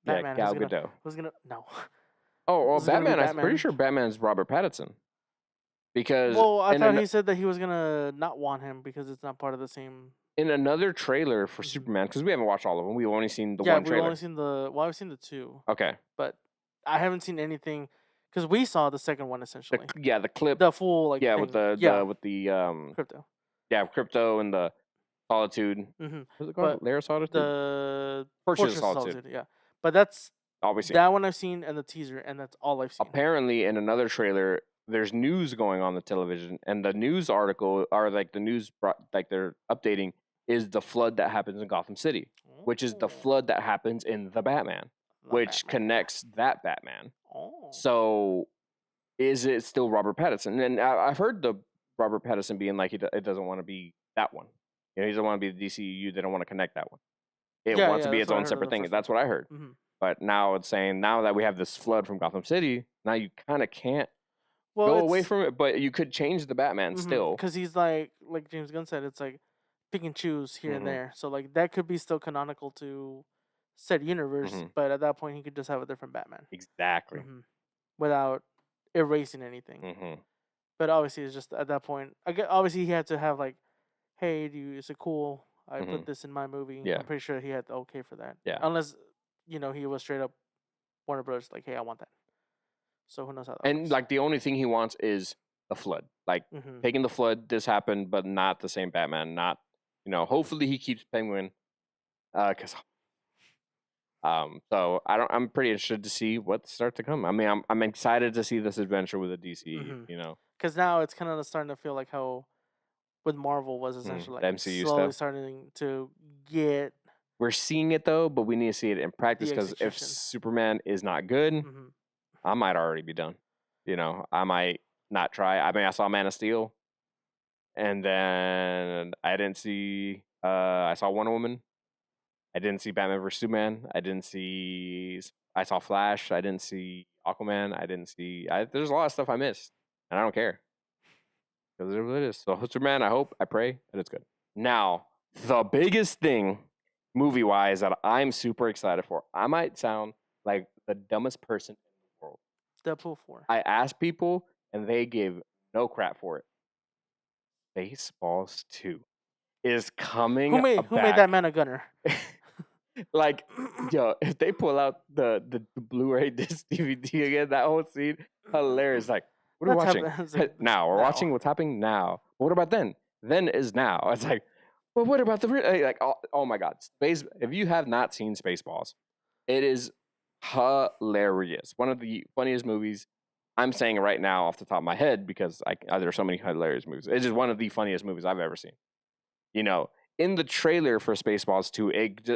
Batman. Gal Gadot. Who's gonna no? Oh, well, Who's gonna be Batman. I'm pretty Batman? sure Batman's Robert Pattinson. Because Well, I thought he said that he was gonna not want him because it's not part of the same. in another trailer for Mhm. Superman, because we haven't watched all of them, we've only seen the Yeah, one we've trailer. only seen I've seen the 2, Okay. but I haven't seen anything because we saw the second one essentially. The clip. The full like Yeah, thing. with the Crypto. yeah, Crypto and the Solitude. Mm-hmm. What's it called? Lair of Solitude? The Fortress of Solitude. Yeah, but that's Obviously. that one I've seen and the teaser, and that's all I've seen. Apparently, in another trailer, there's news going on the television, and the news article, or like the news, like they're updating, is the flood that happens in Gotham City, which is the flood that happens in the Batman, which connects that Batman. Oh. So, is it still Robert Pattinson? And I've heard the Robert Pattinson being like it doesn't want to be that one. He doesn't want to be the DCU. They don't want to connect that one. It wants to be its own separate thing. That's what I heard. Mm-hmm. But now it's saying now that we have this flood from Gotham City, now you kind of can't go away from it. But you could change the Batman still, because he's like James Gunn said, it's like pick and choose here and there. So like that could be still canonical to said universe, but at that point he could just have a different Batman. Exactly. Without erasing anything. But obviously it's just at that point. Obviously he had to have like, hey, is it cool? I put this in my movie. Yeah. I'm pretty sure he had the okay for that. Yeah. Unless, he was straight up Warner Bros. Like, hey, I want that. So who knows how that And works. like the only thing he wants is a flood. Like taking the flood, this happened, but not the same Batman. Not, hopefully he keeps Penguin. Because so I'm pretty interested to see what starts to come. I mean, I'm excited to see this adventure with the DC, Because now it's kind of starting to feel like how with Marvel was essentially the like MCU slowly stuff. starting to get. We're seeing it though, but we need to see it in practice because if execution. Superman is not good, I might already be done. I might not try. I mean, I saw Man of Steel, and then I didn't see. I saw Wonder Woman. I didn't see Batman vs Superman. I saw Flash. I didn't see Aquaman. I didn't see. There's a lot of stuff I missed, and I don't care because it is what it is. So Superman, I hope, I pray that it's good. Now, the biggest thing, movie-wise, that I'm super excited for. I might sound like the dumbest person in the world. Deadpool 4. I asked people, and they give no crap for it. Spaceballs 2 is coming. Who made that man a gunner? Like, yo, if they pull out the Blu-ray disc DVD again, that whole scene, hilarious. Like, what are we watching? Like, now we're watching what's happening now. But what about then? Then is now. It's like, well, what about the like? Oh my God, Space! If you have not seen Spaceballs, it is hilarious. One of the funniest movies. I'm saying it right now off the top of my head because there are so many hilarious movies. It's just one of the funniest movies I've ever seen. In the trailer for Spaceballs 2,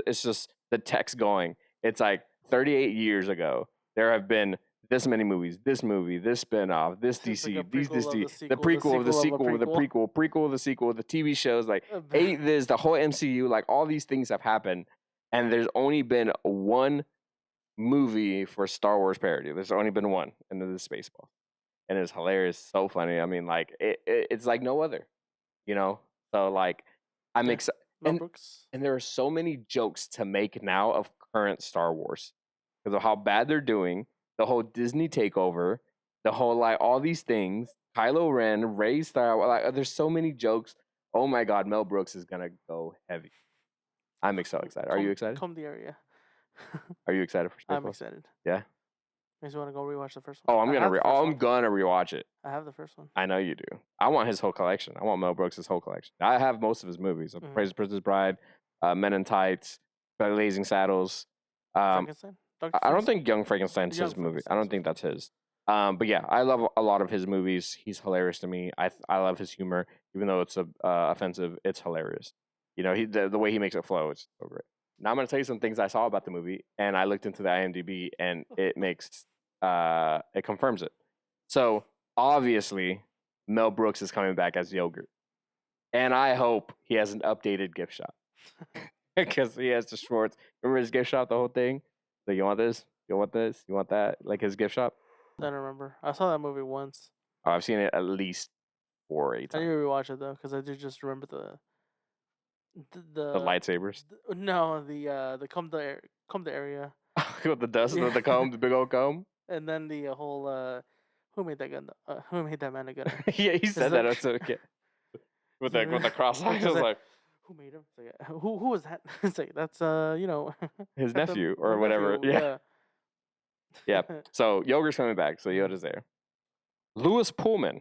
it's just the text going. It's like 38 years ago, there have been this many movies, this movie, this spinoff, this DC, like the prequel of the sequel, the prequel of the sequel, the TV shows, like the whole MCU, like all these things have happened, and there's only been one movie for Star Wars parody. There's only been one, and it is Spaceballs, and it's hilarious, so funny. I mean, like it's like no other, So like. I'm excited, and there are so many jokes to make now of current Star Wars because of how bad they're doing, the whole Disney takeover, the whole like all these things. Kylo Ren, Rey style. Like, there's so many jokes. Oh my God, Mel Brooks is gonna go heavy. I'm so excited. Are you excited? Come the area. Are you excited for Spaceballs? I'm excited. Yeah. You want to go rewatch the first one? Oh, I'm gonna rewatch it. I have the first one. I know you do. I want his whole collection. I want Mel Brooks' whole collection. I have most of his movies. Praise the Princess Bride, Men in Tights, Blazing Saddles. Frankenstein? I don't think Young Frankenstein's his movie. I don't think that's his. But yeah, I love a lot of his movies. He's hilarious to me. I love his humor, even though it's offensive. It's hilarious. The way he makes it flow is so great. Now I'm gonna tell you some things I saw about the movie, and I looked into the IMDb, and it confirms it. So obviously, Mel Brooks is coming back as Yogurt, and I hope he has an updated gift shop because he has the Schwartz. Remember his gift shop, the whole thing. So you want this? You want this? You want that? Like his gift shop. I don't remember. I saw that movie once. Oh, I've seen it at least 4 or 8 times. I need to rewatch it though because I do just remember the lightsabers. No, the come the area. With the dust of the comb, the big old comb. And then the whole who made that gun? Who made that man a gunner? Yeah, he said that also. Okay. With the cross eyes, I was like, who made him? It's like, who was that? It's like that's his nephew or whatever. Yeah. Yeah. So Yogurt's coming back. So Yoda's there. Lewis Pullman,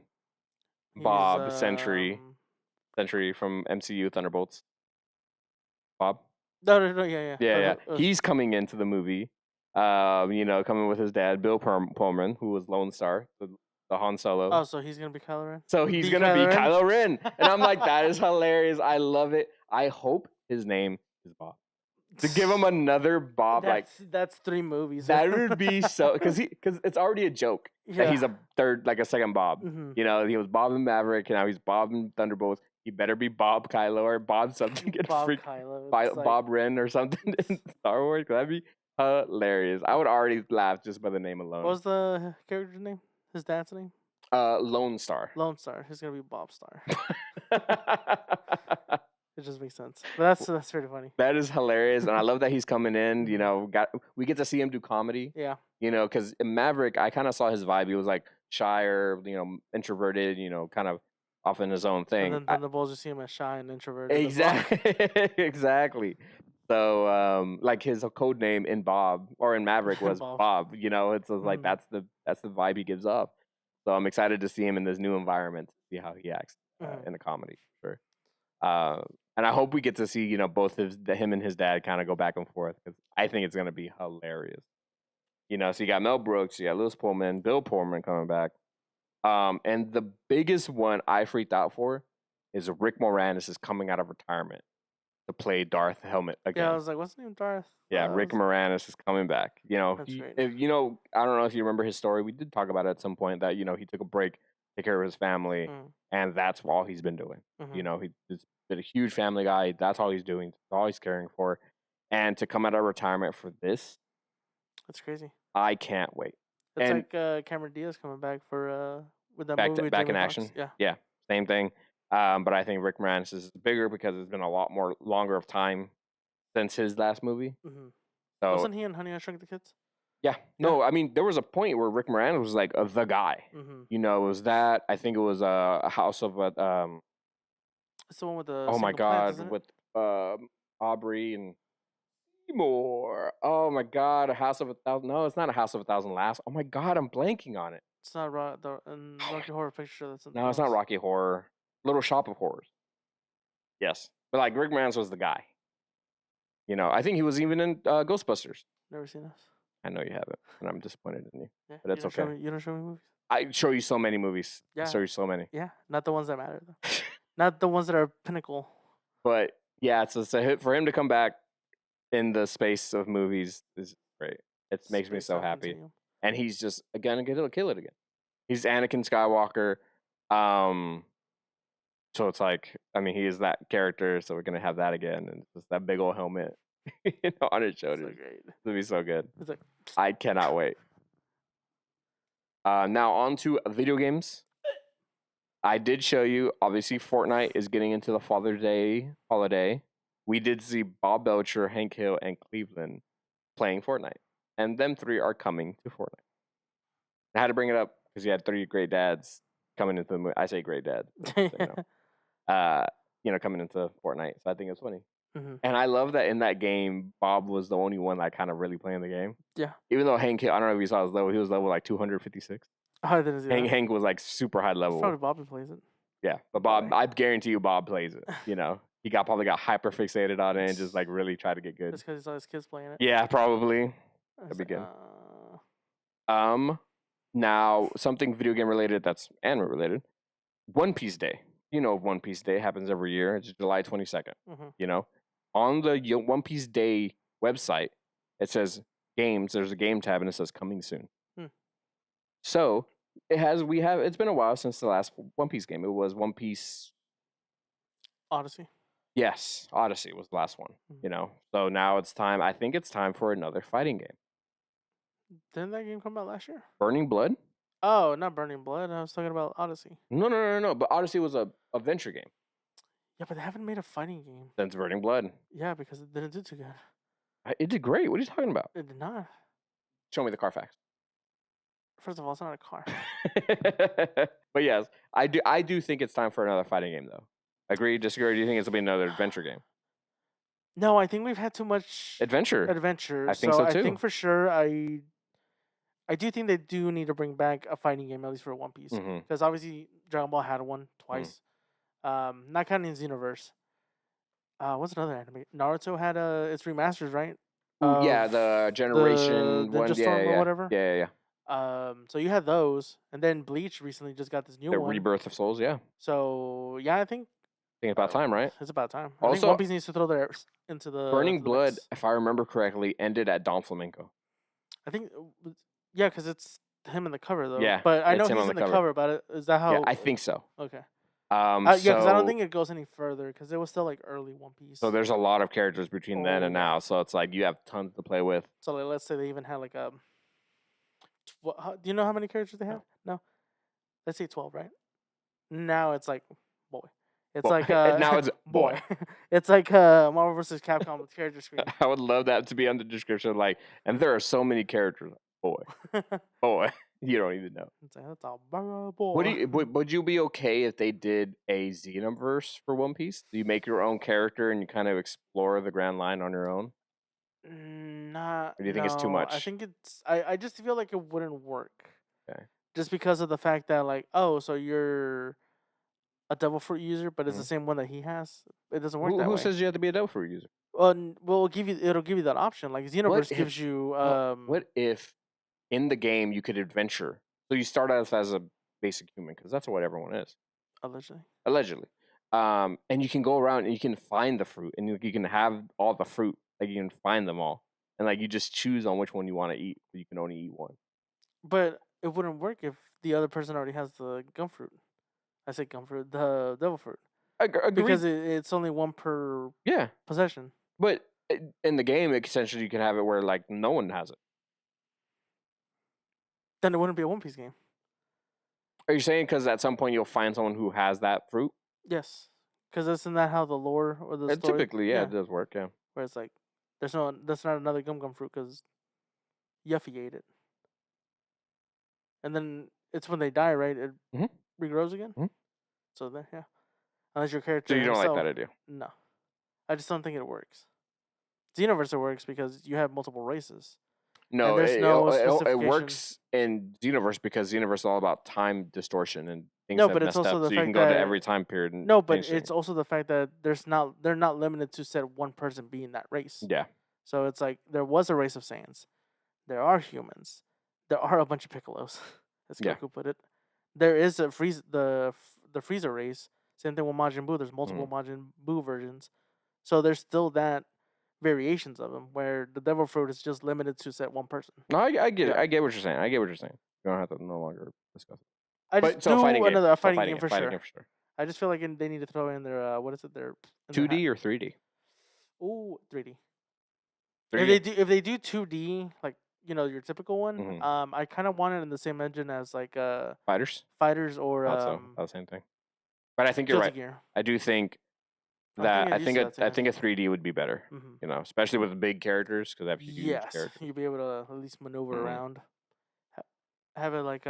Bob Sentry from MCU Thunderbolts. Bob. No, yeah. He's coming into the movie. Coming with his dad, Bill Pullman, who was Lone Star, the Han Solo. Oh, so he's gonna be Kylo Ren. So he's gonna be Kylo Ren, and I'm like, that is hilarious. I love it. I hope his name is Bob. To give him another Bob, that's 3 movies. That would be so because it's already a joke that he's a second Bob. Mm-hmm. He was Bob in Maverick, and now he's Bob in Thunderbolts. He better be Bob Kylo or Bob something. Bob Wren or something in Star Wars. That'd be hilarious. I would already laugh just by the name alone. What was the character's name? His dad's name? Lone Star. Lone Star. He's gonna be Bob Star. It just makes sense. But that's pretty funny. That is hilarious, and I love that he's coming in. We get to see him do comedy. Yeah. Because in Maverick, I kind of saw his vibe. He was like shy or introverted. Kind of off in his own And thing. then Thunderbolts just see him as shy and introverted. Exactly. Exactly. So, like his code name in Bob or in Maverick was Bob. Bob. You know, it's just like Mhm. that's the vibe he gives off. So I'm excited to see him in this new environment, see how he acts Mhm. in a comedy. Sure. And I hope we get to see both him and his dad kind of go back and forth because I think it's gonna be hilarious. So you got Mel Brooks, you got Louis Pullman, Bill Pullman coming back. And the biggest one I freaked out for is Rick Moranis is coming out of retirement to play Darth Helmet again. Yeah, I was like, what's his name, Darth? Yeah, Rick Moranis is coming back. That's great. I don't know if you remember his story. We did talk about it at some point that he took a break, take care of his family, and that's all he's been doing. He's been a huge family guy. That's all he's doing. That's all he's caring for. And to come out of retirement for this, that's crazy. I can't wait. It's like Cameron Diaz coming back for with that movie. Back in action. Yeah, same thing. But I think Rick Moranis is bigger because it's been a lot more longer of time since his last movie. Mm-hmm. So wasn't he in Honey I Shrunk the Kids? Yeah. No, I mean there was a point where Rick Moranis was like the guy. Mm-hmm. It was that. I think it was a House of It's the one with the oh my god, plant, with Aubrey and Seymour. Oh my god, a House of a Thousand. No, it's not a House of a Thousand Laughs. Oh my god, I'm blanking on it. It's not Rocky Horror Picture Show. That's no, it's not Rocky Horror. Little Shop of Horrors. Yes, but like Rick Moranis was the guy. I think he was even in Ghostbusters. Never seen us. I know you haven't, and I'm disappointed in you. Yeah, but it's okay. You don't show me movies. I show you so many movies. Yeah. I show you so many. Yeah, not the ones that matter though. Not the ones that are pinnacle. But yeah, it's a hit for him to come back in the space of movies is great. It makes me so happy. Continuum. And he's just again gonna kill it again. He's Anakin Skywalker. So it's like, I mean, he is that character, so we're gonna have that again, and just that big old helmet, on his shoulders. So great. It'll be so good. It's like, I cannot wait. Now on to video games. I did show you, obviously, Fortnite is getting into the Father's Day holiday. We did see Bob Belcher, Hank Hill, and Cleveland playing Fortnite. And them three are coming to Fortnite. I had to bring it up because you had three great dads coming into the movie. I say great dads. Coming into Fortnite. So I think it's funny. Mm-hmm. And I love that in that game, Bob was the only one that kind of really playing the game. Yeah. Even though Hank Hill, I don't know if you saw his level, he was level like 256. I didn't see that. Hank was like super high level. Probably Bobby plays it. Yeah, but Bob, I guarantee you, Bob plays it. He probably got hyper fixated on it and just like really tried to get good. Just because he saw his kids playing it. Yeah, probably. That'd be good. Now something video game related that's anime related. One Piece Day. One Piece Day happens every year. It's July 22nd. Mm-hmm. On the One Piece Day website, it says games. There's a game tab and it says coming soon. So it's been a while since the last One Piece game. It was One Piece Odyssey. Yes, Odyssey was the last one. So now it's time. I think it's time for another fighting game. Didn't that game come out last year? Burning Blood? Oh, not Burning Blood. I was talking about Odyssey. No. But Odyssey was a adventure game. Yeah, but they haven't made a fighting game since Burning Blood. Yeah, because it didn't do too good. It did great. What are you talking about? It did not. Show me the Carfax. First of all, it's not a car. But yes, I do think it's time for another fighting game, though. Agree, disagree, or do you think it's going to be another adventure game? No, I think we've had too much adventure. I think so too. I think for sure, I do think they do need to bring back a fighting game, at least for One Piece. Because obviously Dragon Ball had one twice. Not counting Xenoverse. What's another anime? Naruto had its remasters, right? Yeah, the Generation the one. Storm or whatever. Yeah. So you had those, and then Bleach recently just got this new one. Rebirth of Souls, yeah. So yeah, I think it's about time, right? It's about time. Also, I think One Piece needs to throw their into the Burning Blood, if I remember correctly, ended at Don Flamenco. I think, yeah, because it's him in the cover though. Yeah, but I know he's in the cover. But is that how? Yeah, I think so. Okay. Yeah, because I don't think it goes any further because it was still like early One Piece. So there's a lot of characters between then and now. So it's like you have tons to play with. So like, let's say they even had like a. Do you know how many characters they have? No. Let's say 12, right? Now it's like boy. It's like now it's boy. It's like Marvel vs. Capcom with character screen. I would love that to be on the description. Like, and there are so many characters. Boy, boy. You don't even know. It's like that's a boy. What do you? Would you be okay if they did a Xenoverse for One Piece? Do you make your own character and you kind of explore the Grand Line on your own? Nah, Or do you think it's too no. I much? think it's. I just feel like it wouldn't work. Okay. Just because of the fact that like, oh, so you're a devil fruit user, but it's the Mhm. same one that he has. It doesn't work that Who way. says you have to be a Devil Fruit user? Well, it'll give you that option. Like What Xenoverse gives if? you What if in the game you could adventure? So you start out as a basic human because that's what everyone is, allegedly. allegedly. And you can go around and you can find the fruit, and you can have all the fruit. Like you can find them all, and like you just choose on which one you want to eat. But you can only eat one. But it wouldn't work if the other person already has the gum fruit. I say gum fruit, the devil fruit, Agreed. because it's only one per Yeah, possession. but in the game, essentially, you can have it where like no one has it. Then it wouldn't be a One Piece game. Are you saying because at some point you'll find someone who has that fruit? Yes, because isn't that how the lore or the story? Typically, yeah, it does work. Yeah. Where it's like, that's not another gum fruit because Yuffie ate it, and then it's when they die, right? It Mhm. regrows again. Mhm. So then, yeah, unless your So character you don't like himself, that idea? no, I just don't think it works. Xenoverse it works because you have multiple races. No, there's no it specification. works in Xenoverse because Xenoverse is all about time distortion and things No, have but it's messed also up. the So you can fact go to that every time period and no, but change things. it's also the fact that they're not limited to said one person being that race. Yeah. So it's like there was a race of Saiyans, there are humans, there are a bunch of Piccolos, as Yeah. Goku put it. There is a the Frieza race. Same thing with Majin Buu. There's multiple Majin Buu versions, so there's still that variations of them where the Devil Fruit is just limited to set one person. No, I get it. Yeah. I get what you're saying. I get what you're saying. You don't have to no longer discuss it. I just But so a do fighting game. another So fighting game for fighting sure. game for sure. I just feel like they need to throw in their what is it? Their 2D or 3D? Ooh, 3D. 3D. If they do 2D, like your typical one, Mhm. I kind of want it in the same engine as like Fighters. Fighters or Thought so. Thought the same thing. But I think you're Guilty right. Gear. I do think I that think I it uses think that same I think a engine. 3D would be better. Mhm. You know, especially with big characters because they have huge Yes, characters. you'll be able to at least maneuver Mhm. around. Have it like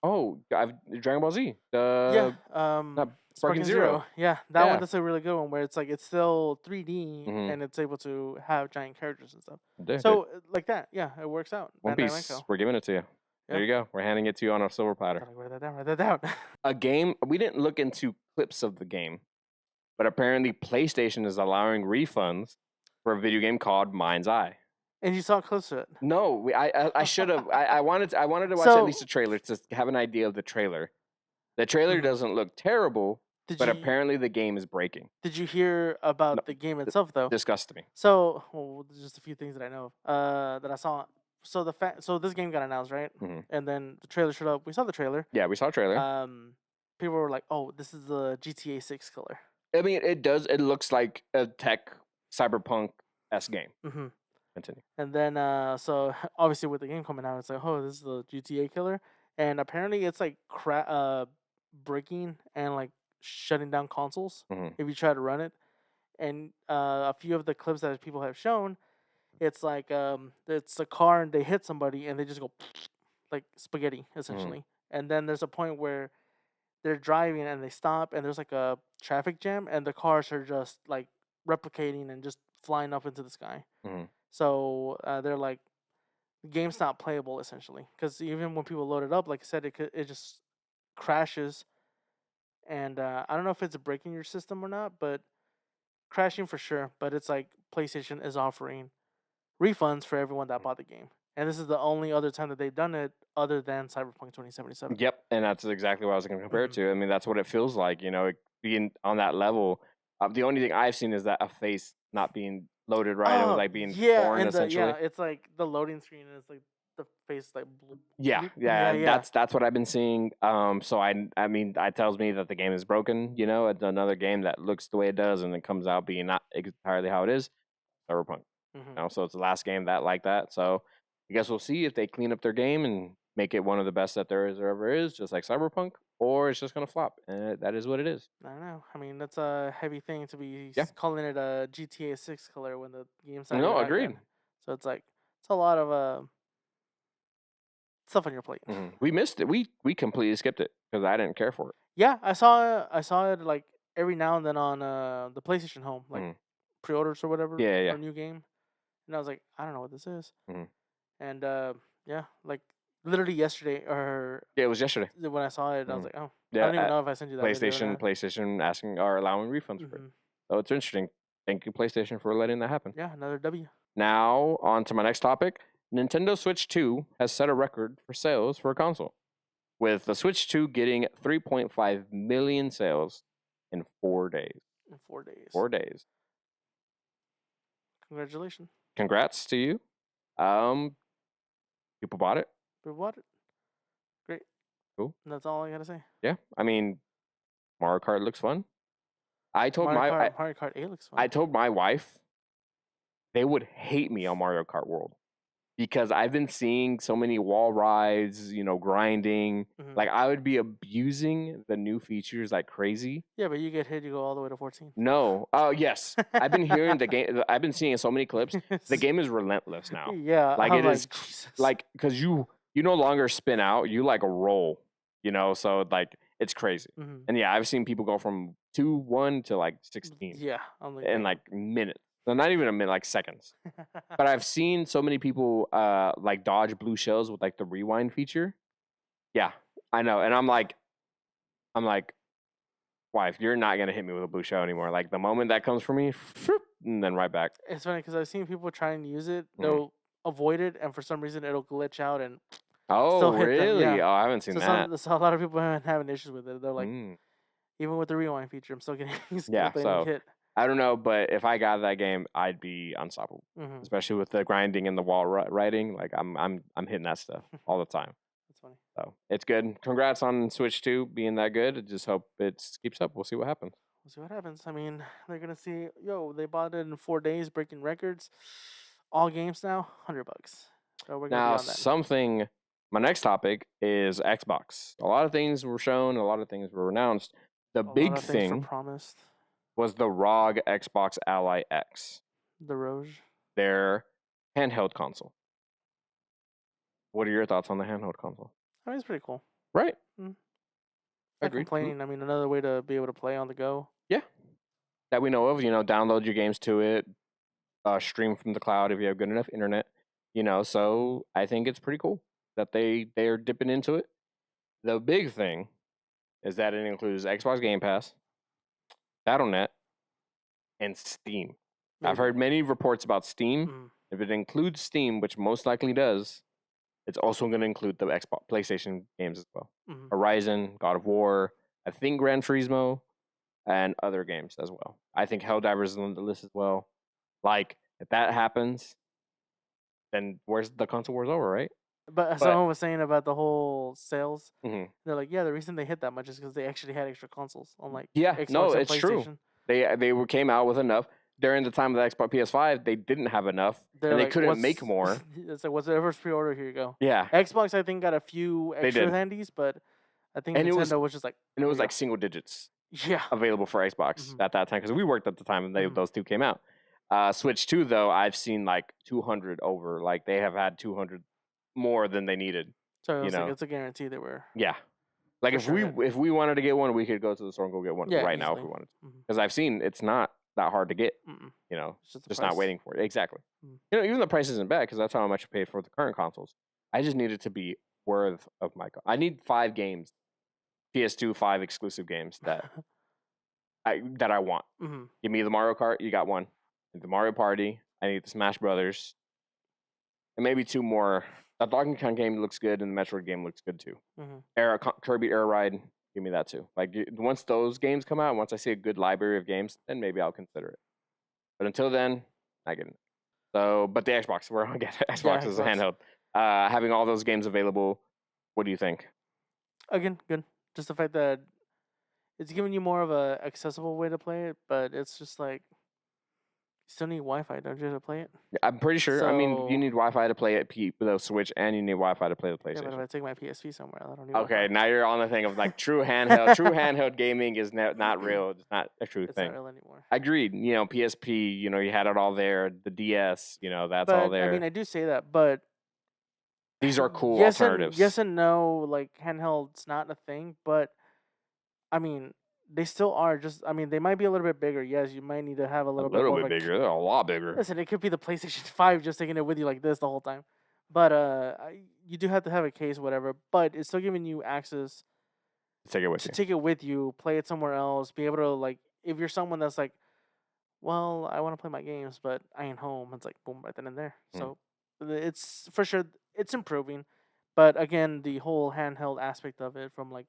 Oh, I've Dragon Ball Z. yeah Not Sparking Zero. Yeah, that one that's a really good one where it's like it's still 3D Mhm. and it's able to have giant characters and stuff. Dude, So like that, yeah, it works out. One Bandai Piece. Namco. We're giving it to you. There Yeah. you go. We're handing it to you on a silver platter. Gotta write that down. Write that down. A game. We didn't look into clips of the game, but apparently PlayStation is allowing refunds for a video game called Mind's Eye. And you saw clips of it. No, I should have. I wanted to watch at least a trailer to have an idea of the trailer. The trailer doesn't look terrible, but apparently the game is breaking. Did you hear about the game itself though? Disgusted me. So, well, there's just a few things that I know that I saw. So so this game got announced, right? Mhm. And then the trailer showed up. We saw the trailer. Yeah, we saw a trailer. People were like, "Oh, this is the GTA 6 killer." I mean, it does. It looks like a tech cyberpunk s game. Mm-hmm. Continue. And then, so obviously with the game coming out, it's like, "Oh, this is the GTA killer," and apparently it's like breaking and like shutting down consoles if you try to run it. And a few of the clips that people have shown, it's like it's a car and they hit somebody and they just go like spaghetti essentially. And then there's a point where they're driving and they stop and there's like a traffic jam and the cars are just like replicating and just flying up into the sky. So they're like, the game's not playable essentially because even when people load it up, like I said, it just crashes. And I don't know if it's breaking your system or not, but crashing for sure. But it's like PlayStation is offering refunds for everyone that bought the game. And this is the only other time that they've done it other than Cyberpunk 2077. Yep, and that's exactly what I was going to compare it to. I mean, that's what it feels like, being on that level. The only thing I've seen is that a face not being loaded right, and like being torn essentially. It's like the loading screen and it's like the face like blue. Yeah. That's what I've been seeing. So I mean, that tells me that the game is broken. It's another game that looks the way it does, and it comes out being not entirely how it is. Cyberpunk. So it's the last game like that. So I guess we'll see if they clean up their game and make it one of the best that there is or ever is, just like Cyberpunk, or it's just gonna flop, and that is what it is. I don't know. I mean, that's a heavy thing to be calling it a GTA 6 killer when the game's not No, even out agreed. yet. So it's like it's a lot of stuff on your plate. We missed it. We completely skipped it because I didn't care for it. Yeah, I saw it like every now and then on the PlayStation Home, like pre-orders or whatever for a new game, and I was like, I don't know what this is, and yeah, like literally yesterday or it was yesterday when I saw it, I was like, oh, yeah, I don't even know if I sent you that PlayStation asking or allowing refunds for it. So it's interesting. Thank you, PlayStation, for letting that happen. Yeah, another W. Now on to my next topic. Nintendo Switch 2 has set a record for sales for a console, with the Switch 2 getting 3.5 million sales in 4 days. In 4 days. 4 days. Congratulations. Congrats to you. People bought it. People bought it. Great. Cool. And that's all I gotta say. Yeah, I mean, Mario Kart looks fun. Mario Kart 8 looks fun. I told my wife they would hate me on Mario Kart World because I've been seeing so many wall rides, grinding. Like I would be abusing the new features like crazy. Yeah, but you get hit, you go all the way to 14. No. Oh, yes. I've been hearing the game. I've been seeing so many clips. The game is relentless now. Yeah. Like it is like because you no longer spin out. You like roll. So like it's crazy. And yeah, I've seen people go from 2-1 to like 16. Yeah. In like minutes. No, not even a minute, like seconds. But I've seen so many people like dodge blue shells with like the rewind feature. Yeah, I know. And I'm like, wife, you're not gonna hit me with a blue shell anymore. Like the moment that comes for me, and then right back. It's funny because I've seen people try and use it. They'll avoid it, and for some reason it'll glitch out and still hit really? them. Yeah. Oh, I haven't seen that. So a lot of people have been having issues with it. They're like, even with the rewind feature, I'm still getting hit. I don't know, but if I got that game, I'd be unstoppable. Especially with the grinding and the wall riding. Like I'm hitting that stuff all the time. That's funny. So it's good. Congrats on Switch 2 being that good. I just hope it keeps up. We'll see what happens. I mean, they're gonna see. They bought it in 4 days, breaking records. All games now, $100. So we're gonna be on that. My next topic is Xbox. A lot of things were shown. A lot of things were announced. The big thing promised was the ROG Xbox Ally X. The ROG. Their handheld console. What are your thoughts on the handheld console? I mean, it's pretty cool. Right. Not complaining. I mean, another way to be able to play on the go. Yeah. That we know of. Download your games to it. Stream from the cloud if you have good enough internet. So I think it's pretty cool that they're dipping into it. The big thing is that it includes Xbox Game Pass, Battle.net, and Steam. I've heard many reports about Steam. If it includes Steam, which most likely does, it's also going to include the Xbox, PlayStation games as well. Horizon, God of War, I think Gran Turismo, and other games as well. I think Helldivers is on the list as well. Like, if that happens, then the console war's over, right? But someone was saying about the whole sales. They're like, yeah, the reason they hit that much is because they actually had extra consoles. Unlike Xbox and it's PlayStation. True. They came out with enough. During the time of the Xbox PS5, they didn't have enough, and they couldn't make more. It's like, whatever's pre-order, here you go. Yeah. Xbox, I think, got a few extra handies, but I think Nintendo was just like... And it was like single digits. Yeah. Available for Xbox at that time, because we worked at the time and those two came out. Switch 2, though, I've seen like 200 over. Like, they have had 200 more than they needed. So it's a guarantee they were... Yeah. Like, if we wanted to get one, we could go to the store and go get one right now if we wanted to. Because I've seen it's not that hard to get. Just not waiting for it. Exactly. Even the price isn't bad because that's how much I paid for the current consoles. I just need it to be worth of my... I need 5 games. PS2 5 exclusive games that I want. Give me the Mario Kart, you got one. The Mario Party, I need the Smash Brothers. And maybe 2 more. That Donkey Kong game looks good, and the Metroid game looks good too. Kirby Air Ride, give me that too. Like, once those games come out, once I see a good library of games, then maybe I'll consider it. But until then, I get it. So, but the Xbox, we're gonna get Xbox as a handheld. Having all those games available, what do you think? Again, good. Just the fact that it's giving you more of a accessible way to play it, but it's just like you still need Wi-Fi, don't you, to play it? I'm pretty sure. I mean, you need Wi-Fi to play it with a Switch, and you need Wi-Fi to play the PlayStation. Yeah, but if I take my PSP somewhere, I don't need Okay, now you're on the thing of like true handheld. True handheld gaming is not real. It's not a true thing. It's not real anymore. Agreed. PSP. You had it all there. The DS. That's all there. I mean, I do say that, but these are cool yes alternatives. and no. Like handheld's not a thing, but I mean they still are. Just I mean they might be a little bit bigger. Yes, you might need to have a A little bit little more bit of a. bigger. They're a lot bigger. Listen, it could be the PlayStation 5 just taking it with you like this the whole time, but you do have to have a case, whatever. But it's still giving you access Take it with to you. take it with you, play it somewhere else, be able to like if you're someone that's like, well, I want to play my games, but I ain't home. It's like boom, right then and there. So it's for sure it's improving, but again, the whole handheld aspect of it, from like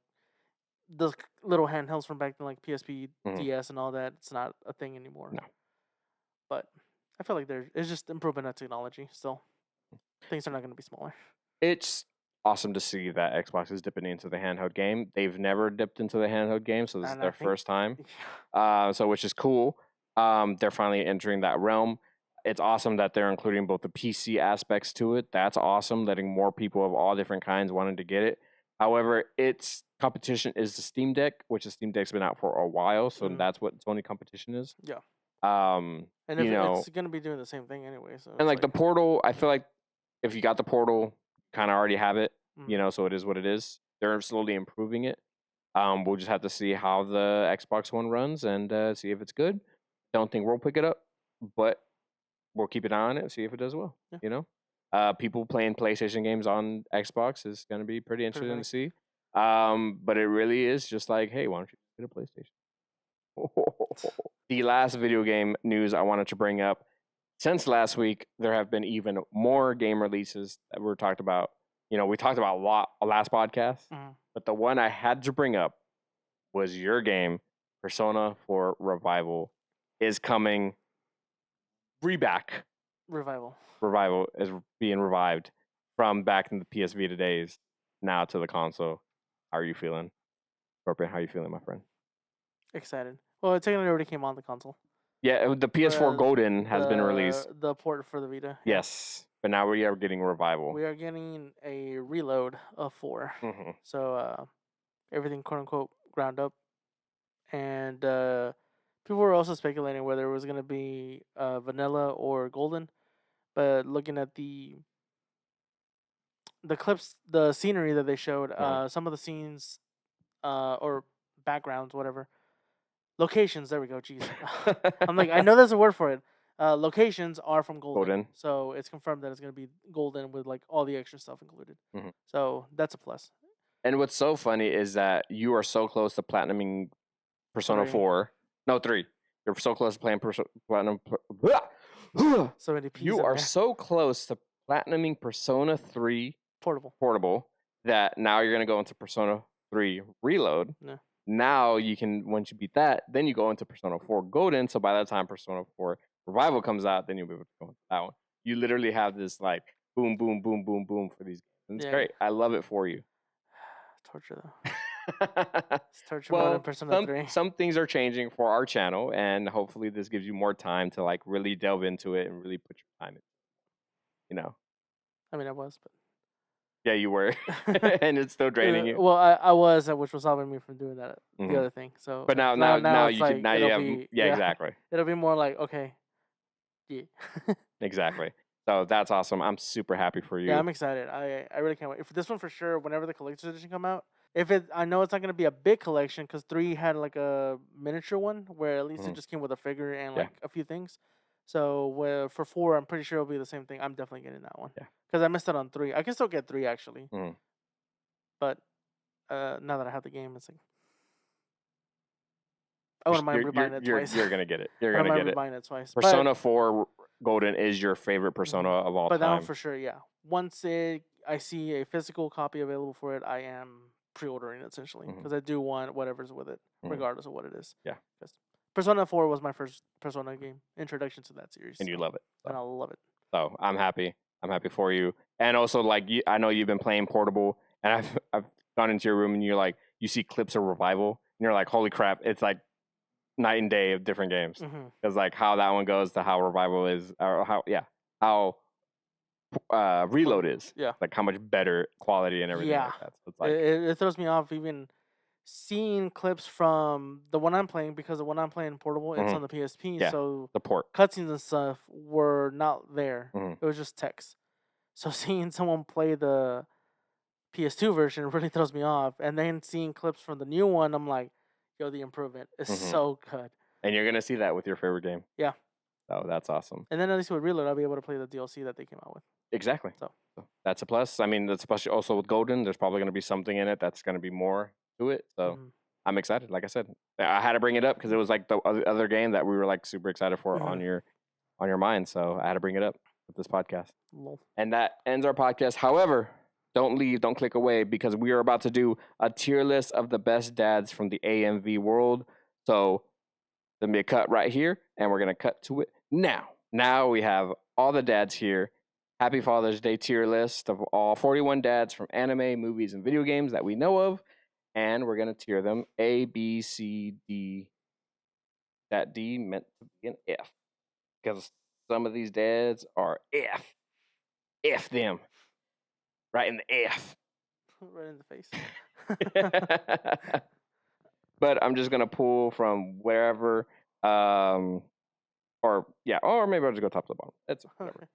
the little handhelds from back then, like PSP, DS, and all that, it's not a thing anymore. No. But I feel like it's just improvement of technology. Still, things are not going to be smaller. It's awesome to see that Xbox is dipping into the handheld game. They've never dipped into the handheld game, so this is And their I think, first time. So which is cool. They're finally entering that realm. It's awesome that they're including both the PC aspects to it. That's awesome, letting more people of all different kinds wanting to get it. However, its competition is the Steam Deck, which the Steam Deck's been out for a while, so that's what its only competition is. yeah. And if it's gonna be doing the same thing anyway, so and like the Portal, I feel like if you got the Portal, kind of already have it, so it is what it is. They're slowly improving it. We'll just have to see how the Xbox One runs and see if it's good. Don't think we'll pick it up, but we'll keep an eye on it and see if it does well. Yeah. People playing PlayStation games on Xbox is going to be pretty interesting to see. But it really is just like, hey, why don't you get a PlayStation? The last video game news I wanted to bring up. Since last week, there have been even more game releases that were talked about. We talked about a lot last podcast, but the one I had to bring up was your game, Persona 4 Revival, is coming. Revival is being revived from back in the PS Vita days now to the console. How are you feeling? Scorpion, how are you feeling, my friend? Excited. Well, it technically already came on the console. Yeah, the PS4 Golden has been released. The port for the Vita. Yes, but now we are getting Revival. We are getting a reload of 4. So everything quote unquote ground up, and people were also speculating whether it was going to be vanilla or golden. But looking at the clips, the scenery that they showed, some of the scenes or backgrounds, whatever. Locations, there we go. Jeez. I'm like, I know there's a word for it. Locations are from Golden. So it's confirmed that it's going to be Golden with like all the extra stuff included. So that's a plus. And what's so funny is that you are so close to platinuming Persona 4. No, 3. You're so close to playing Platinum. So many P's. You are so close to platinuming Persona 3 Portable that now you're going to go into Persona 3 Reload. Yeah. Now you can, once you beat that, then you go into Persona 4 Golden. So by that time Persona 4 Revival comes out, then you'll be able to go into that one. You literally have this like boom, boom, boom, boom, boom for these games. It's great. I love it for you. Torture though. It's torture mode in Persona 3. Some things are changing for our channel, and hopefully this gives you more time to like really delve into it and really put your time in. I mean, I was, but. Yeah, you were, and it's still draining you. Well, I was, which was stopping me from doing that. The other thing. So, but now you like, can. Now you have. Exactly. It'll be more like okay. Yeah. Exactly. So that's awesome. I'm super happy for you. Yeah, I'm excited. I really can't wait. If this one for sure, whenever the collector's edition come out, I know it's not gonna be a big collection because 3 had like a miniature one where at least it just came with a figure and like a few things. So for 4, I'm pretty sure it'll be the same thing. I'm definitely getting that one. Yeah. Because I missed it on 3. I can still get 3 actually. But now that I have the game, it's like I wouldn't mind rebuying it twice. You're gonna get it. You're gonna get it. Rebuying it twice. Persona 4 Golden is your favorite Persona of all time. But that one for sure, yeah. Once I see a physical copy available for it, I am pre-ordering it essentially because I do want whatever's with it, regardless of what it is. Yeah. Persona 4 was my first Persona game introduction to that series, and you love it. So. And I love it. So I'm happy. I'm happy for you. And also, like, I know you've been playing Portable, and I've gone into your room, and you're like, you see clips of Revival, and you're like, holy crap! It's like night and day of different games. Because like how that one goes to how Revival is, or how Reload is. Yeah. Like how much better quality and everything like that. So it's like it throws me off even seeing clips from the one I'm playing because the one I'm playing Portable, it's on the PSP. Yeah, so the port cutscenes and stuff were not there. It was just text. So seeing someone play the PS2 version really throws me off, and then seeing clips from the new one, I'm like, yo, the improvement is so good. And you're gonna see that with your favorite game. Yeah. Oh, that's awesome. And then at least with Reload, I'll be able to play the DLC that they came out with. Exactly. So that's a plus. I mean, especially also with Golden, there's probably gonna be something in it that's gonna be more to it. So I'm excited. Like I said, I had to bring it up because it was like the other game that we were like super excited for on your mind. So I had to bring it up with this podcast. And that ends our podcast. However, don't leave, don't click away, because we are about to do a tier list of the best dads from the AMV world. So let me cut right here, and we're gonna cut to it now. Now we have all the dads here. Happy Father's Day tier list of all 41 dads from anime, movies, and video games that we know of. And we're going to tier them A, B, C, D. That D meant to be an F. Because some of these dads are F. F them. Right in the F. Right in the face. But I'm just going to pull from wherever. Or maybe I'll just go top to the bottom. That's whatever.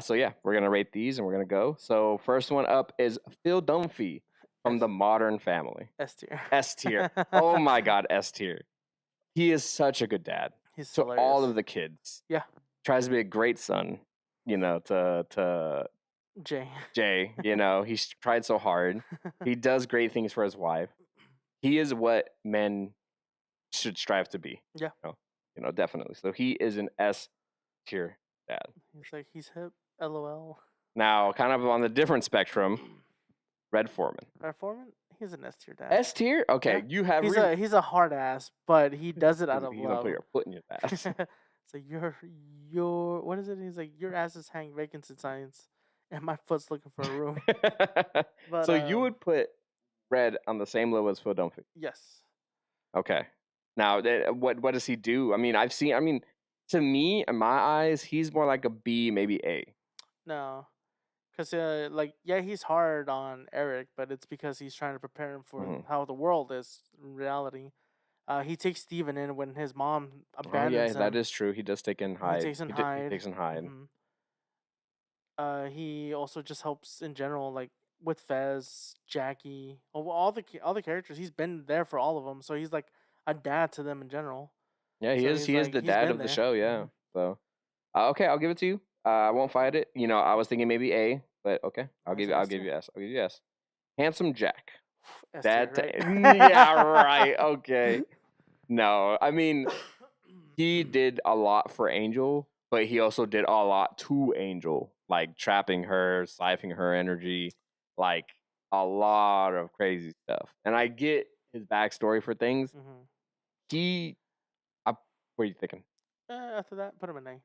So yeah, we're gonna rate these and we're gonna go. So first one up is Phil Dunphy from the Modern Family. S tier. S tier. Oh my God, S tier. He is such a good dad. He's to hilarious. all of the kids. Yeah. Tries to be a great son. To Jay. He's tried so hard. He does great things for his wife. He is what men should strive to be. Yeah. Definitely. So he is an S tier dad. He's hip. LOL. Now, kind of on the different spectrum, Red Foreman. Red Foreman? He's an S tier dad. S tier? Okay, yeah. You have. He's a hard ass, but he does it out of love. He's gonna put your foot in your ass. It's like your what is it? He's like, your ass is hanging vacancy signs, and my foot's looking for a room. But, so you would put Red on the same level as Phil Dunphy? Yes. Okay. Now, what does he do? I mean, to me, in my eyes, he's more like a B, maybe A. No, because he's hard on Eric, but it's because he's trying to prepare him for how the world is in reality. He takes Steven in when his mom abandons him. That is true. He does take in Hyde. He takes in Hyde. He takes in Hyde. He also just helps in general, like with Fez, Jackie, all the characters. He's been there for all of them, so he's like a dad to them in general. Yeah, he is. He is the dad of the show. Yeah. So, okay, I'll give it to you. I won't fight it. I was thinking maybe A, but okay, I'll give you S. I'll give you S. Handsome Jack. That right? Yeah, right. Okay. No, I mean, he did a lot for Angel, but he also did a lot to Angel, like trapping her, siphoning her energy, like a lot of crazy stuff. And I get his backstory for things. What are you thinking? After that, put him in A.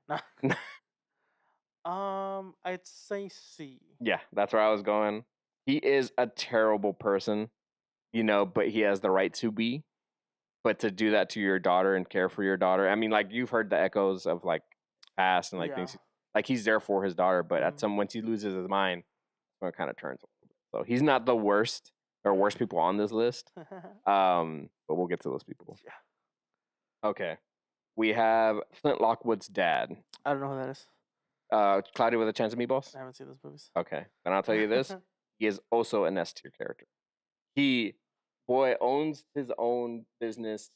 I'd say C. Yeah, that's where I was going. He is a terrible person, but he has the right to be. But to do that to your daughter and care for your daughter, I mean, like, you've heard the echoes of like past and like things. Like, he's there for his daughter, but once he loses his mind, it kind of turns a little bit. So he's not the worst or worst people on this list. But we'll get to those people. Yeah. Okay. We have Flint Lockwood's dad. I don't know who that is. Cloudy with a Chance of Meatballs? I haven't seen those movies. Okay. And I'll tell you this. He is also an S tier character. He, owns his own business,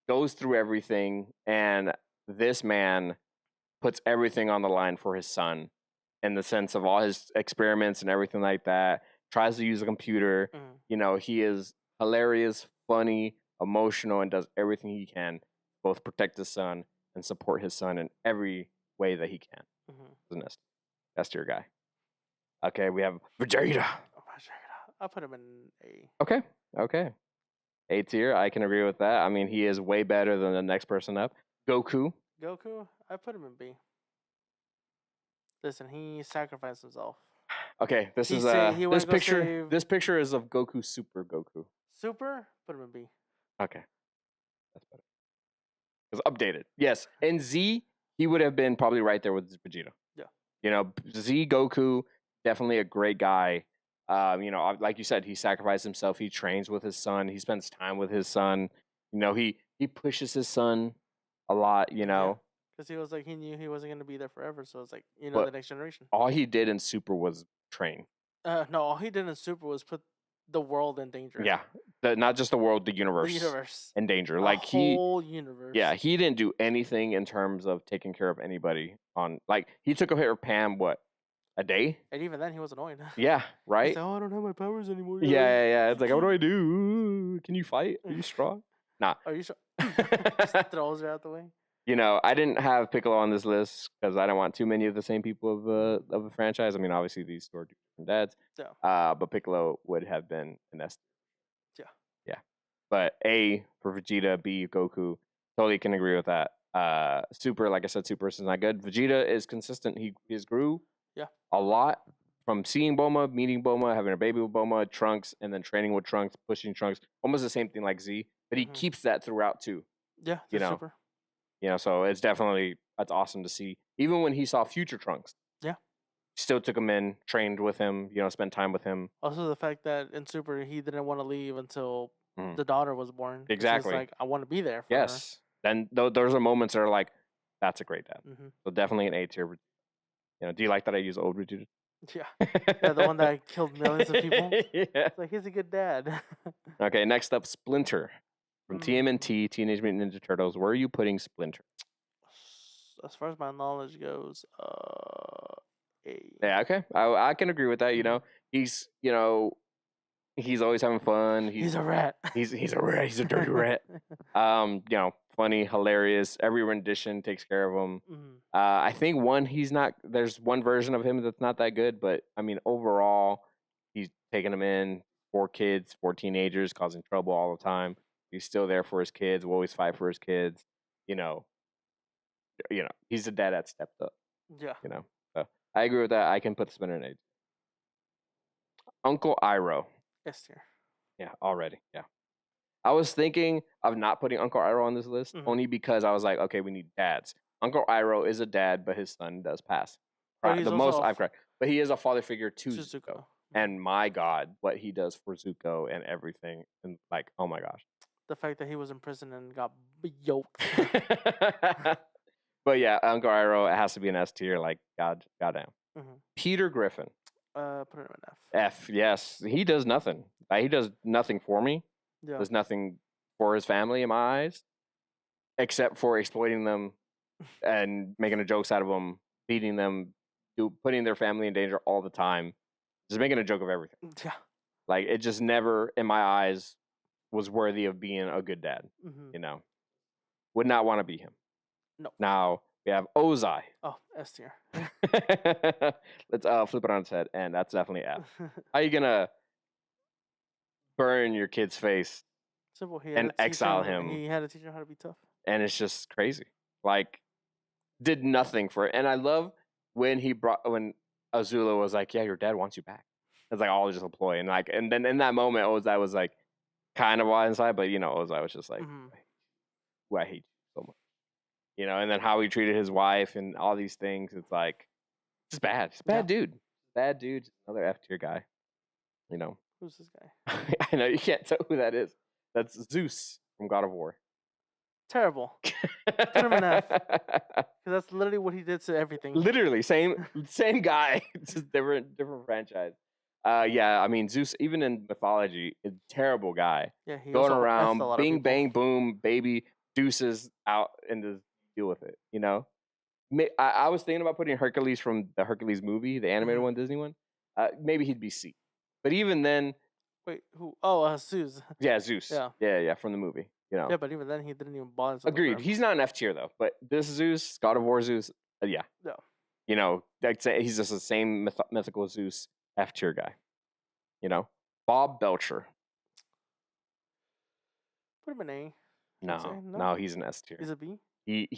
goes through everything, and this man puts everything on the line for his son in the sense of all his experiments and everything like that. Tries to use a computer. He is hilarious, funny, emotional, and does everything he can both protect his son and support his son in every way that he can. Isn't it? That's your guy. Okay, we have Vegeta. I'll put him in A. Okay. A tier. I can agree with that. I mean, he is way better than the next person up. Goku. I put him in B. Listen, he sacrificed himself. Okay, this picture. This picture is of Goku, Super Goku. Super? Put him in B. Okay, that's better. It's updated. Yes, and Z, he would have been probably right there with Vegeta. Yeah. Z Goku, definitely a great guy. Like you said, he sacrificed himself. He trains with his son. He spends time with his son. He pushes his son a lot. Because Because he was like, he knew he wasn't gonna be there forever, so it's like, the But next generation. all he did in Super was train. No, all he did in Super was put the world in danger. Yeah, not just the world, the The universe universe. in danger. A Like whole universe. yeah, he didn't do anything in terms of taking care of anybody. Like he took a hit of Pam, what, a day? And even then, he was annoyed. Yeah, right. He's like, oh, I don't have my powers anymore. Yeah. It's like, what do I do? Can you fight? Are you strong? Nah. Are you sure? Just throws her out the way. I didn't have Piccolo on this list because I don't want too many of the same people of the franchise. I mean, obviously these two are different dads. Yeah. But Piccolo would have been an S. Yeah. Yeah. But A for Vegeta, B Goku. Totally can agree with that. Super, like I said, Super is not good. Vegeta is consistent. He grew a lot from seeing Bulma, meeting Bulma, having a baby with Bulma, Trunks, and then training with Trunks, pushing Trunks. Almost the same thing like Z, but he keeps that throughout too. Yeah, Super. So it's that's awesome to see. Even when he saw future Trunks, still took him in, trained with him, spent time with him. Also, the fact that in Super he didn't want to leave until the daughter was born. Exactly. Like, I want to be there for yes. her. Then those are moments that are like, that's a great dad. So definitely an A tier. Do you like that I use old Vegeta? Yeah. Yeah, the one that killed millions of people. Yeah. It's like, he's a good dad. Okay, next up, Splinter. From TMNT, Teenage Mutant Ninja Turtles. Where are you putting Splinter? As far as my knowledge goes, A. Yeah, okay. I can agree with that. He's he's always having fun. He's a rat. He's a rat. He's a dirty rat. Funny, hilarious. Every rendition takes care of him. I think there's one version of him that's not that good, but I mean, overall, he's taking them in. 4 kids, 4 teenagers, causing trouble all the time. He's still there for his kids. Will always fight for his kids. He's a dad that stepped up. Yeah. So I agree with that. I can put Splinter in A. Uncle Iroh. S tier. Yeah, already. Yeah. I was thinking of not putting Uncle Iroh on this list only because I was like, okay, we need dads. Uncle Iroh is a dad, but his son does pass. The most I've cried. But he is a father figure to Zuko. And my God, what he does for Zuko and everything. And like, oh my gosh. The fact that he was in prison and got yoked. But yeah, Uncle Iroh, it has to be an S tier. Like, goddamn. Peter Griffin. Put him in F. F, yes. He does nothing. He does nothing for me. Yeah. Does nothing for his family in my eyes, except for exploiting them and making a jokes out of them, beating them, putting their family in danger all the time, just making a joke of everything. Yeah. Like, it just never, in my eyes, was worthy of being a good dad. Would not want to be him. No. Now we have Ozai. Oh, S tier. Let's flip it on its head, and that's definitely F. How are you gonna burn your kid's face Simple. and exile him? He had to teach him how to be tough. And it's just crazy. Like, did nothing for it. And I love when Azula was like, "Yeah, your dad wants you back." It's like all just a ploy, and then in that moment, Ozai was like, kind of wild inside, but Ozai was just like, "Ooh, I hate you so much." And then how he treated his wife and all these things. It's like, it's bad. It's a bad dude. Bad dude. Another F tier guy. Who's this guy? I know you can't tell who that is. That's Zeus from God of War. Terrible. Put him in F. Because that's literally what he did to everything. Literally, same guy. It's just different franchise. Yeah, I mean, Zeus, even in mythology, is a terrible guy. Yeah, he going around, bing, bang, boom, baby, deuces out and just deal with it. I was thinking about putting Hercules from the Hercules movie, the animated one, Disney one. Maybe he'd be C. But even then, wait, who? Oh, Zeus. Yeah, Zeus. Yeah, from the movie. Yeah, but even then, he didn't even bother. Agreed. He's not an F tier though. But this Zeus, God of War Zeus, yeah. He's just the same mythical Zeus F tier guy. Bob Belcher. Put him in A. No, he's an S tier. He's a B. He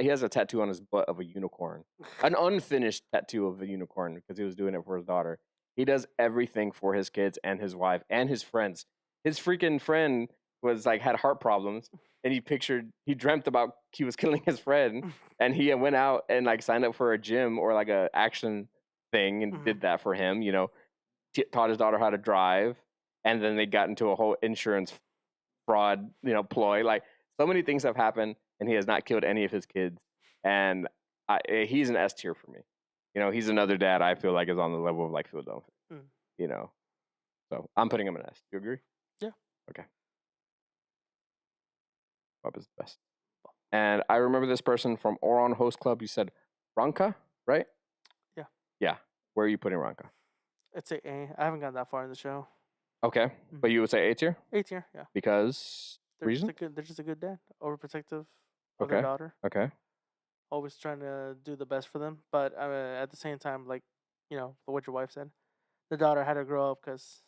has a tattoo on his butt of a unicorn, an unfinished tattoo of a unicorn because he was doing it for his daughter. He does everything for his kids and his wife and his friends. His freaking friend was like had heart problems, and he dreamt about he was killing his friend, and he went out and like signed up for a gym or like a action thing and did that for him. Taught his daughter how to drive, and then they got into a whole insurance fraud, ploy. Like, so many things have happened, and he has not killed any of his kids. and he's an S tier for me. You know, he's another dad I feel like is on the level of like Philadelphia. You know, so I'm putting him in S. You agree? Yeah. Okay. Bob is the best. And I remember this person from Oron Host Club. You said Ranka, right? Yeah. Yeah. Where are you putting Ranka? It's a A. I haven't gotten that far in the show. Okay, but you would say A tier? A tier, yeah. Because reason? They're just a good dad, overprotective of their daughter. Okay. Always trying to do the best for them, but at the same time, like what your wife said, the daughter had to grow up because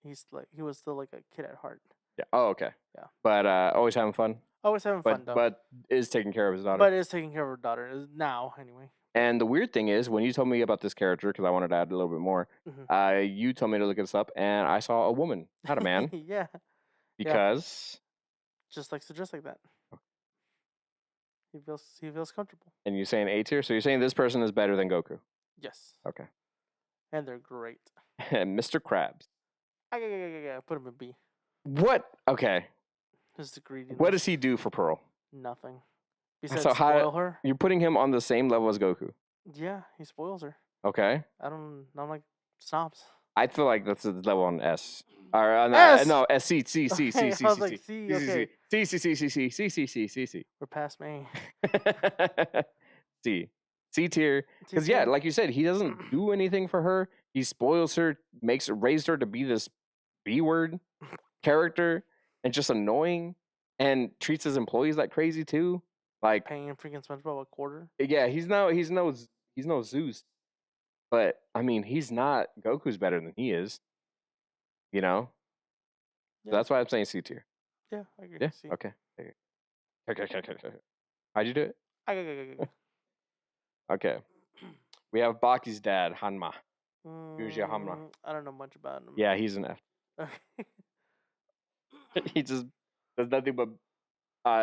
he was still like a kid at heart. Yeah. Oh, okay. Yeah. But always having fun. Always having fun though. But is taking care of his daughter. But is taking care of her daughter now anyway. And the weird thing is, when you told me about this character, because I wanted to add a little bit more, you told me to look this up, and I saw a woman, not a man. Yeah. Because just likes to dress like that. He feels comfortable. And you're saying A tier, so you're saying this person is better than Goku? Yes. Okay. And they're great. And Mr. Krabs. I put him in B. What? Okay. Just the greediness. What does he do for Pearl? Nothing. Besides So spoil her. You're putting him on the same level as Goku. Yeah, he spoils her. Okay. I'm like snobs. I feel like that's a level on S. Or S? No, S C C C C C I was C like, C, okay. C C C C C C C C C C. We're past me. C tier. Because yeah, like you said, he doesn't do anything for her. He spoils her, raised her to be this B word character, and just annoying, and treats his employees like crazy too. Like paying freaking SpongeBob a quarter. Yeah, he's no Zeus, but I mean, he's not. Goku's better than he is. You know. Yeah. So that's why I'm saying C tier. Yeah, I agree. Yeah. C. Okay. How'd you do it? Okay. We have Baki's dad, Hanma. Yuji Hanma. I don't know much about him. Yeah, he's an F. He just does nothing but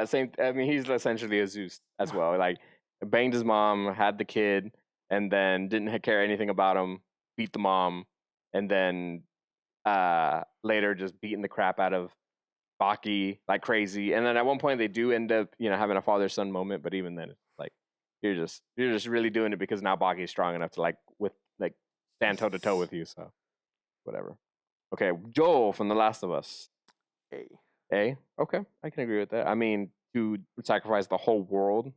same. I mean, he's essentially a Zeus as well. Like, banged his mom, had the kid, and then didn't care anything about him. Beat the mom, and then later just beating the crap out of Baki like crazy. And then at one point they do end up, having a father-son moment. But even then, it's like you're just really doing it because now Baki's strong enough to stand toe to toe with you. So whatever. Okay, Joel from The Last of Us. A. Okay, I can agree with that. I mean, to sacrifice the whole world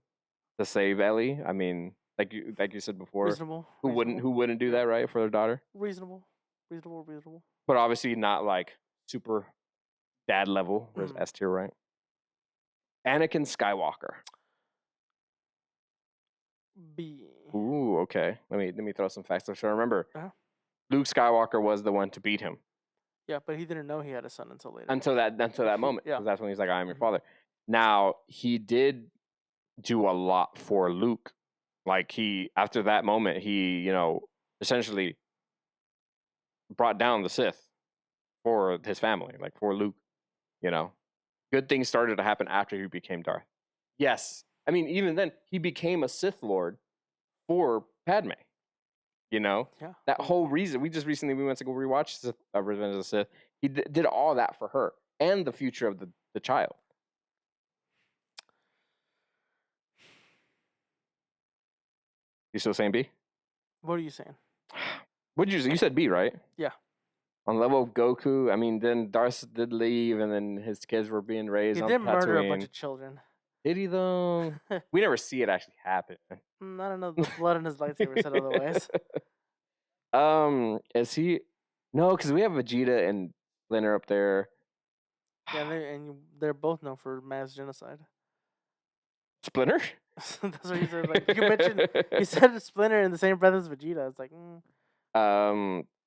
to save Ellie. I mean, like you said before, reasonable. Who wouldn't do that, right, for their daughter? Reasonable. But obviously not like super dad level. Where's S tier, right? Anakin Skywalker. B. Ooh, okay. Let me throw some facts. So remember, Luke Skywalker was the one to beat him. Yeah, but he didn't know he had a son until later. Until that moment. Yeah. Because that's when he's like, I am your father. Now, he did do a lot for Luke. Like, after that moment, he, essentially brought down the Sith for his family, like for Luke, Good things started to happen after he became Darth. Yes. I mean, even then, he became a Sith Lord for Padme. Yeah. That whole reason. We went to go rewatch Revenge of the Sith. He did all that for her and the future of the child. You still saying B? What are you saying? What did you say? You said B, right? Yeah. On level of Goku, I mean, then Darth did leave, and then his kids were being raised on Tatooine. He did murder a bunch of children. Did he, though? We never see it actually happen. I don't know. The blood in his lightsaber said otherwise. Is he? No, because we have Vegeta and Splinter up there. Yeah, they're both known for mass genocide. Splinter? That's what he said. Like you mentioned, he said Splinter in the same breath as Vegeta. It's like,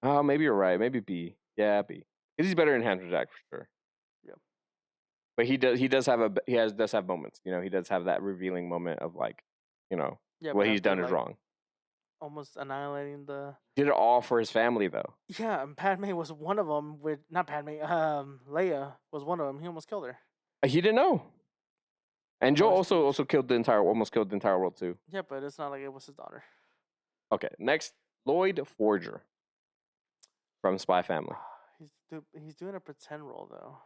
Oh, maybe you're right. Maybe B. Yeah, B. Because he's better in Hands Jack for sure. Yeah. But he does have moments. He does have that revealing moment of what he's done is wrong. Almost annihilating the. Did it all for his family though. Yeah, and Padme was one of them. Not Padme. Leia was one of them. He almost killed her. He didn't know. And Joel also almost killed the entire world too. Yeah, but it's not like it was his daughter. Okay, next, Lloyd Forger from Spy Family. He's doing a pretend role though.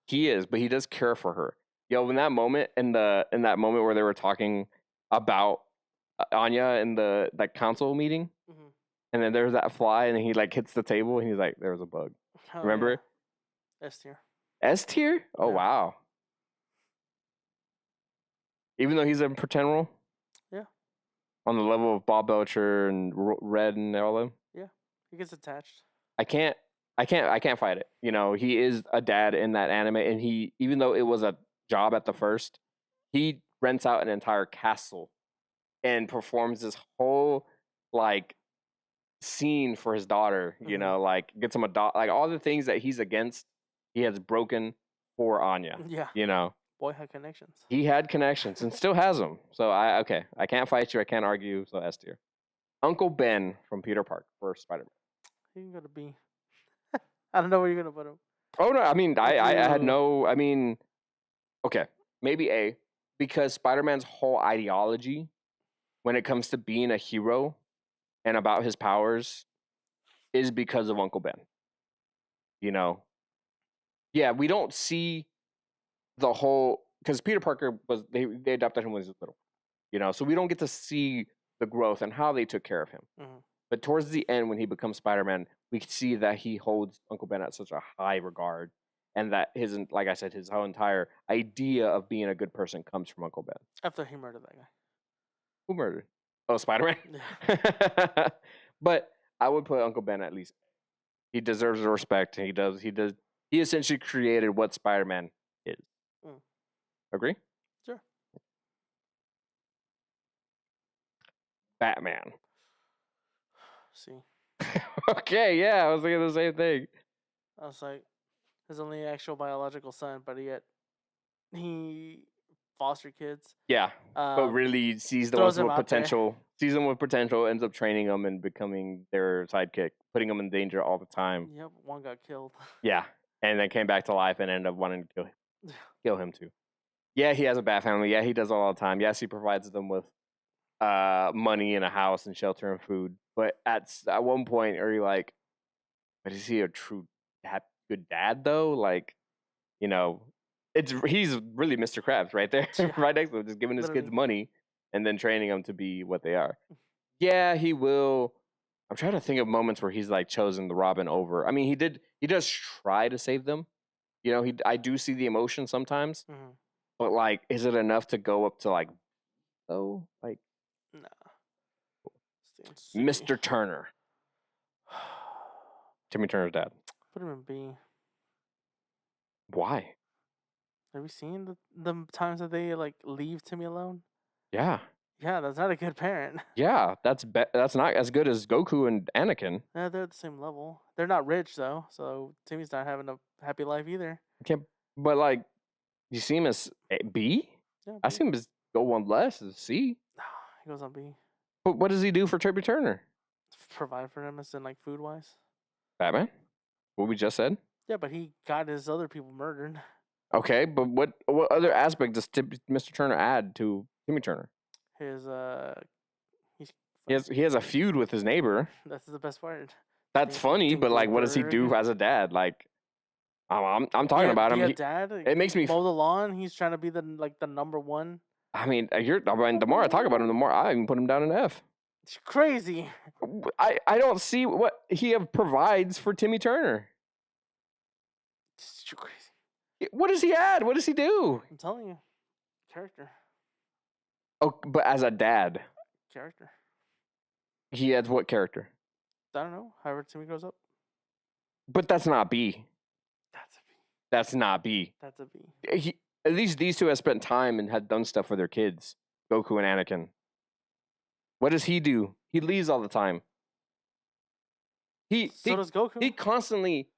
He is, but he does care for her. In that moment, in that moment where they were talking about Anya in the like council meeting, Mhm. and then there's that fly, and he like hits the table, and he's like, "There was a bug." Oh, Remember? yeah. S tier. S tier? Oh Yeah. wow! Even though he's a pretend role. Yeah. On the level of Bob Belcher and Red and all them. Yeah. He gets attached. I can't fight it. You know, he is a dad in that anime, and he, even though it was a job at the first, he rents out an entire castle and performs this whole like scene for his daughter. You Mhm. know, like gets him a dog, like all the things that he's against, he has broken for Anya. Yeah. You know, Boy had connections. he had connections and still has them. So I can't fight you. I can't argue. So S tier. Uncle Ben from Peter Parker for Spider-Man. He can go to B. I don't know where you're gonna put him. Oh no, I mean I had Ooh. no, I mean, okay, maybe A, because Spider-Man's whole ideology when it comes to being a hero and about his powers is because of Uncle Ben. You know? Yeah, we don't see the whole, because Peter Parker was, they adopted him when he was little. You know, so we don't get to see the growth and how they took care of him. Mhm. But towards the end, when he becomes Spider-Man, we see that he holds Uncle Ben at such a high regard, and that his, like I said, his whole entire idea of being a good person comes from Uncle Ben. After he murdered that guy. Who murdered? Oh, Spider-Man. Yeah. But I would put Uncle Ben at least. He deserves the respect. He does. He does. He essentially created what Spider-Man is. Mm. Agree? Sure. Batman. See. Okay, yeah, I was thinking the same thing. I was like, his only actual biological son, but yet he foster kids. Yeah, but Um, really sees the throws ones them with out there. potential. Sees them with potential, ends up training them and becoming their sidekick, putting them in danger all the time. Yep, one got killed. Yeah, and then came back to life and ended up wanting to kill him too. Yeah, he has a bat family. Yeah, he does all the time. Yes, he provides them with money and a house and shelter and food. But at one point, are you like, but is he a true good dad though? Like, you know, he's really Mr. Krabs right there, Yeah. right next to him, just giving his kids Literally. money and then training them to be what they are. Yeah, he will. I'm trying to think of moments where he's like chosen the Robin over. I mean, he does try to save them. You know, I do see the emotion sometimes, Mhm. but like, is it enough to go up to like, oh, like Nah. Stay in C. Mr. Turner, Timmy Turner's dad? Put him in B. Why? Have you seen the times that they like leave Timmy alone? Yeah, Yeah, that's not a good parent. yeah, that's not as good as Goku and Anakin. Yeah, they're at the same level. They're not rich though, so Timmy's not having a happy life either. Can't, but like, you see him as a B? Yeah, I B. see him as go one less as C. He goes on B. But what does he do for Timmy Turner? Provide for him as in like food wise. Batman? What we just said? Yeah, but he got his other people murdered. Okay, but what other aspect does Mr. Turner add to Timmy Turner? His he's He has a feud with his neighbor. that's the best part. That's funny, but like, what does he do as a dad? Like, I'm talking about him. Dad. It makes me mow the lawn. He's trying to be the number one. I mean, the more I talk about him, the more I even put him down in F. It's crazy. I don't see what he provides for Timmy Turner. It's too crazy. What does he add? What does he do? I'm telling you, character. Oh, but as a dad, Character. he adds what character? I don't know. However, Timmy grows up. But that's not B. That's a B. That's not B. That's a B. At least these two have spent time and had done stuff for their kids, Goku and Anakin. What does he do? He leaves all the time. So does Goku. He constantly,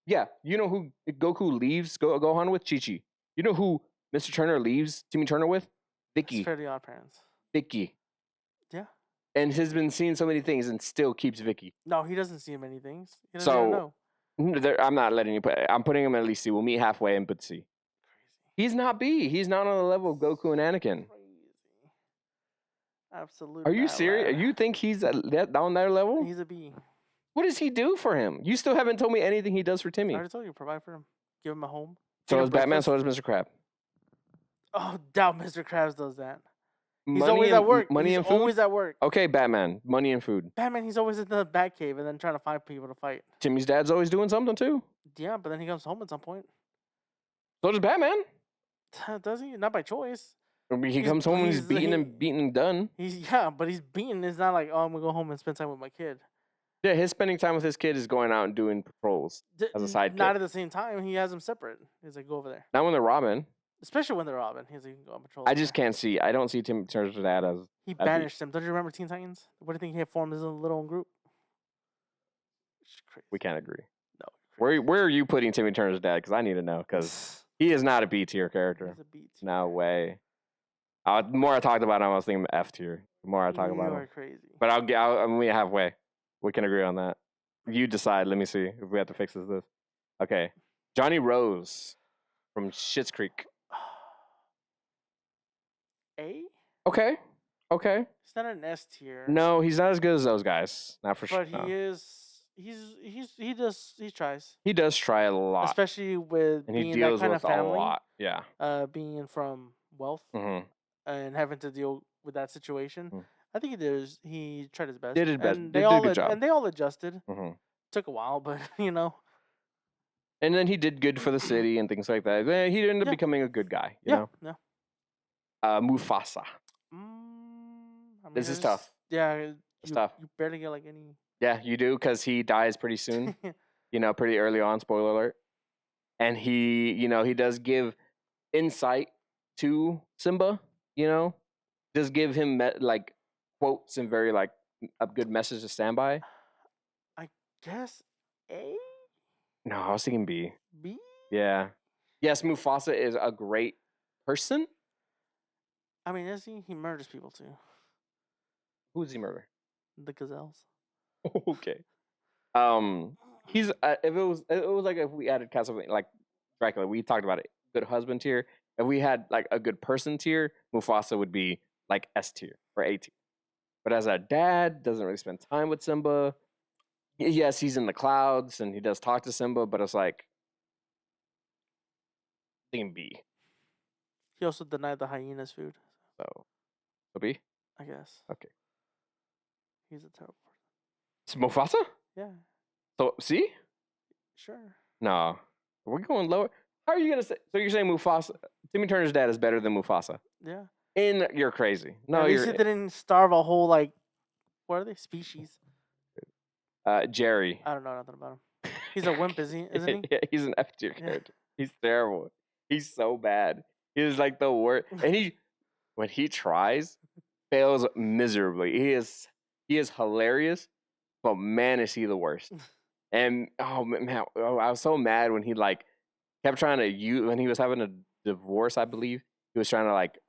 yeah. You know who Goku leaves Gohan with? Chi-Chi. You know who Mr. Turner leaves Timmy Turner with? Vicky. It's Fairly Odd Parents. Vicky. Yeah. And has been seeing so many things and still keeps Vicky. No, he doesn't see many things. He doesn't even know. I'm not letting you put. I'm putting him at least C. We'll meet halfway and put C. Crazy. He's not B. He's not on the level of Goku and Anakin. Crazy. Absolutely. Are you serious? You think he's on their level? He's a B. What does he do for him? You still haven't told me anything he does for I Timmy. already told you, provide for him. Give him a home. So Feed him does Batman, breakfast. so does Mr. Krab. Oh, doubt Mr. Krabs does that. He's always at work. Money He's and food. always at work. Okay, Batman. Money and food. Batman, he's always in the Batcave and then trying to find people to fight. Timmy's dad's always doing something too. Yeah, but then he comes home at some point. So does Batman. Does he? Not by choice. I mean, he comes home and he's beaten and done. But he's beaten. It's not like, oh, I'm gonna go home and spend time with my kid. Yeah, his spending time with his kid is going out and doing patrols as a sidekick. Not at the same time. He has them separate. He's like, go over there. Not when they're Robin. Especially when they're Robin. He's like, you can go on patrol. I just can't see. I don't see Tim Turner's dad as. He banished him. Don't you remember Teen Titans? What do you think he had formed his own little group? We can't agree. No. Where are you putting Timmy Turner's dad? Because I need to know. Because he is not a B tier character. He's a B tier. No way. The more I talked about him, I was thinking F tier. The more I talk about him. You are crazy. But I'll meet halfway. We can agree on that. You decide. Let me see if we have to fix this. Okay. Johnny Rose from Schitt's Creek. A? Okay. He's not an S tier. No, he's not as good as those guys. Not for sure. But he is. He tries. He does try a lot, especially with and being he deals that kind with of family. a lot. Yeah. Being from wealth Mm-hmm. and having to deal with that situation. Mm. I think he tried his best. Did his best. And Did a good job. And they all adjusted. Mm-hmm. Took a while, but And then he did good for the city and things like that. Then he ended up becoming a good guy. You know. Yeah. Mufasa. This is tough. Yeah. It's tough. You barely get like any. Yeah, you do, because he dies pretty soon. Pretty early on. Spoiler alert. And he does give insight to Simba. Does give him quotes and very a good message to stand by. I guess A. No, I was thinking B. B. Yeah. Yes, Mufasa is a great person. I mean, is he? He murders people too. Who does he murder? The gazelles. Okay. He's if we added Castlevania like Dracula, we talked about it. Good husband tier. If we had a good person tier, Mufasa would be S tier or A tier. But as a dad, doesn't really spend time with Simba. Yes, he's in the clouds and he does talk to Simba, but it's thinking B. He also denied the hyenas food. So B? I guess. Okay. He's a terrible person. It's Mufasa? Yeah. So C? Sure. No. We're going lower. How are you gonna say? So you're saying Mufasa? Timmy Turner's dad is better than Mufasa? Yeah. You're crazy. No, at least he didn't starve a whole what are they? Species. Jerry. I don't know nothing about him. He's a wimp, isn't he? Yeah, he's an F tier character. He's terrible. He's so bad. He's the worst. And when he tries, fails miserably. He is hilarious, but man, is he the worst. And oh man, I was so mad when he kept trying to when he was having a divorce, I believe he was trying to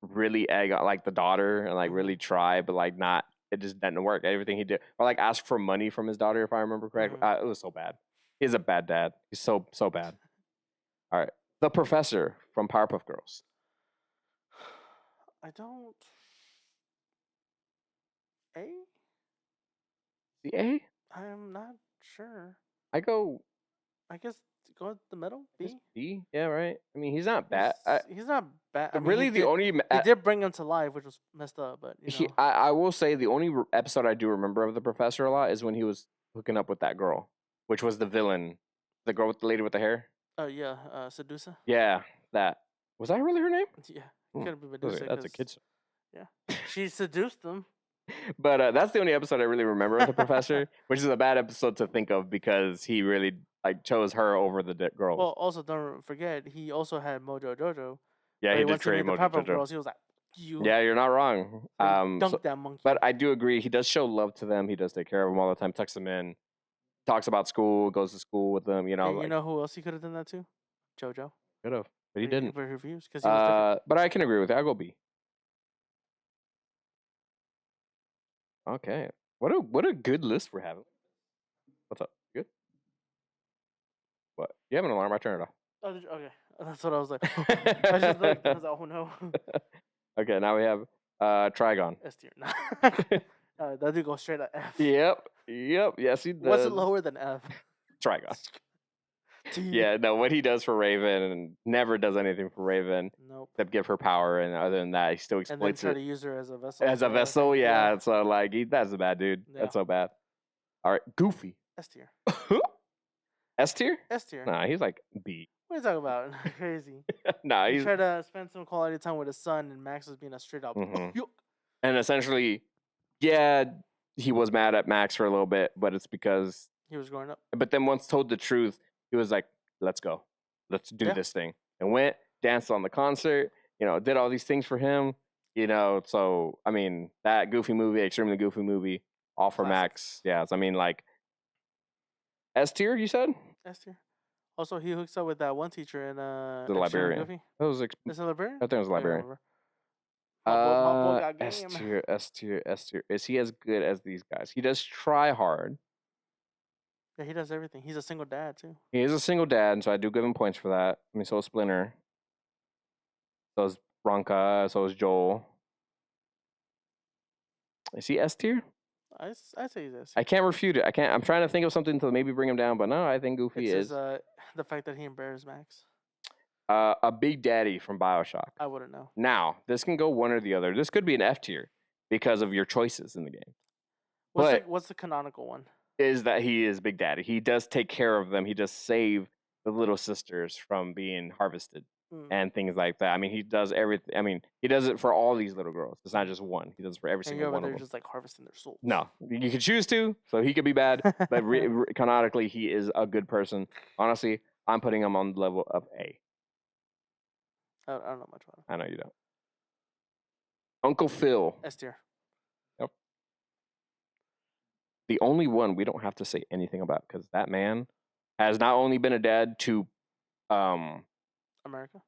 really egg on the daughter and really try, but not. It just didn't work. Everything he did, or ask for money from his daughter, if I remember correctly. It was so bad. He's a bad dad. He's so bad. All right, the professor from Powerpuff Girls. I don't. A. The A. I'm not sure. I guess go the middle. B. B. Yeah, right. I mean, he's not bad. He's not bad. I mean, really, he did bring him to life, which was messed up. But I will say the only episode I do remember of the professor a lot is when he was hooking up with that girl, which was the villain, the girl with the lady with the hair. Oh yeah, Sedusa. Yeah, that was that really her name? Yeah, could have been Medusa. That's a kid's. Yeah, she seduced him. But that's the only episode I really remember of the professor, which is a bad episode to think of because he really chose her over the girls. Well, also don't forget he also had Mojo Jojo. Yeah, he did create Mojo Jojo. Girls, he was like, yeah, you're not wrong. Dunk that monkey. But I do agree. He does show love to them. He does take care of them all the time. Tucks them in. Talks about school. Goes to school with them. And you know who else he could have done that to? Jojo. Could have, but he didn't. For reviews, because he was different. But I can agree with it. I'll go B. Okay. What a good list we're having. What's up? Good? What? You have an alarm? I turn it off. Oh, okay. That's what I was like. I just looked. I was like, oh no. Okay, now we have Trigon. S tier. That dude goes straight at F. Yep. Yes, he does. What's lower than F? Trigon. Yeah, no, what he does for Raven and never does anything for Raven Nope. except give her power, and other than that, he still And then exploits try it to use her as a vessel. as a for vessel. things, Yeah, so like that's a bad dude. Yeah. That's so bad. All right, Goofy. S tier. S tier? S tier. Nah, he's like B. What are you talking about? Crazy. Nah, He he's tried to spend some quality time with his son, and Max was being a straight up. Mhm. Yuck. and essentially, yeah, he was mad at Max for a little bit, but it's because. He was growing up. But then once told the truth, he was like, "Let's go, let's do Yeah. this thing," and went danced on the concert. Did all these things for him. So I mean that Goofy movie, extremely Goofy movie, all for Classic. Max. Yeah, so, I mean like S tier. You said S tier. Also, he hooks up with that one teacher in the Extremely librarian. Goofy. That was Is it a librarian? I think it was a I don't librarian. remember. My boy got S game. tier, S tier, S tier. Is he as good as these guys? He does try hard. Yeah, he does everything. He's a single dad too. He is a single dad, and so I do give him points for that. I mean, so is Splinter. So is Bronca. So is Joel. Is he S tier? I say he's S. I can't refute it. I can't. I'm trying to think of something to maybe bring him down, but no, I think Goofy It's is the fact that he embarrassed Max. a Big Daddy from BioShock. I wouldn't know. Now, this can go one or the other. This could be an F tier because of your choices in the game. What's the canonical one? Is that he is Big Daddy? He does take care of them. He does save the little sisters from being harvested and things like that. I mean, he does everything. I mean, he does it for all these little girls. It's not just one. He does it for every And single you're over one of there them. just like harvesting their souls. No, you could choose to, so he could be bad, but canonically, he is a good person. Honestly, I'm putting him on the level of A. I don't know much about him. I know you don't. Uncle Phil, S tier. the only one we don't have to say anything about because that man has not only been a dad to, America.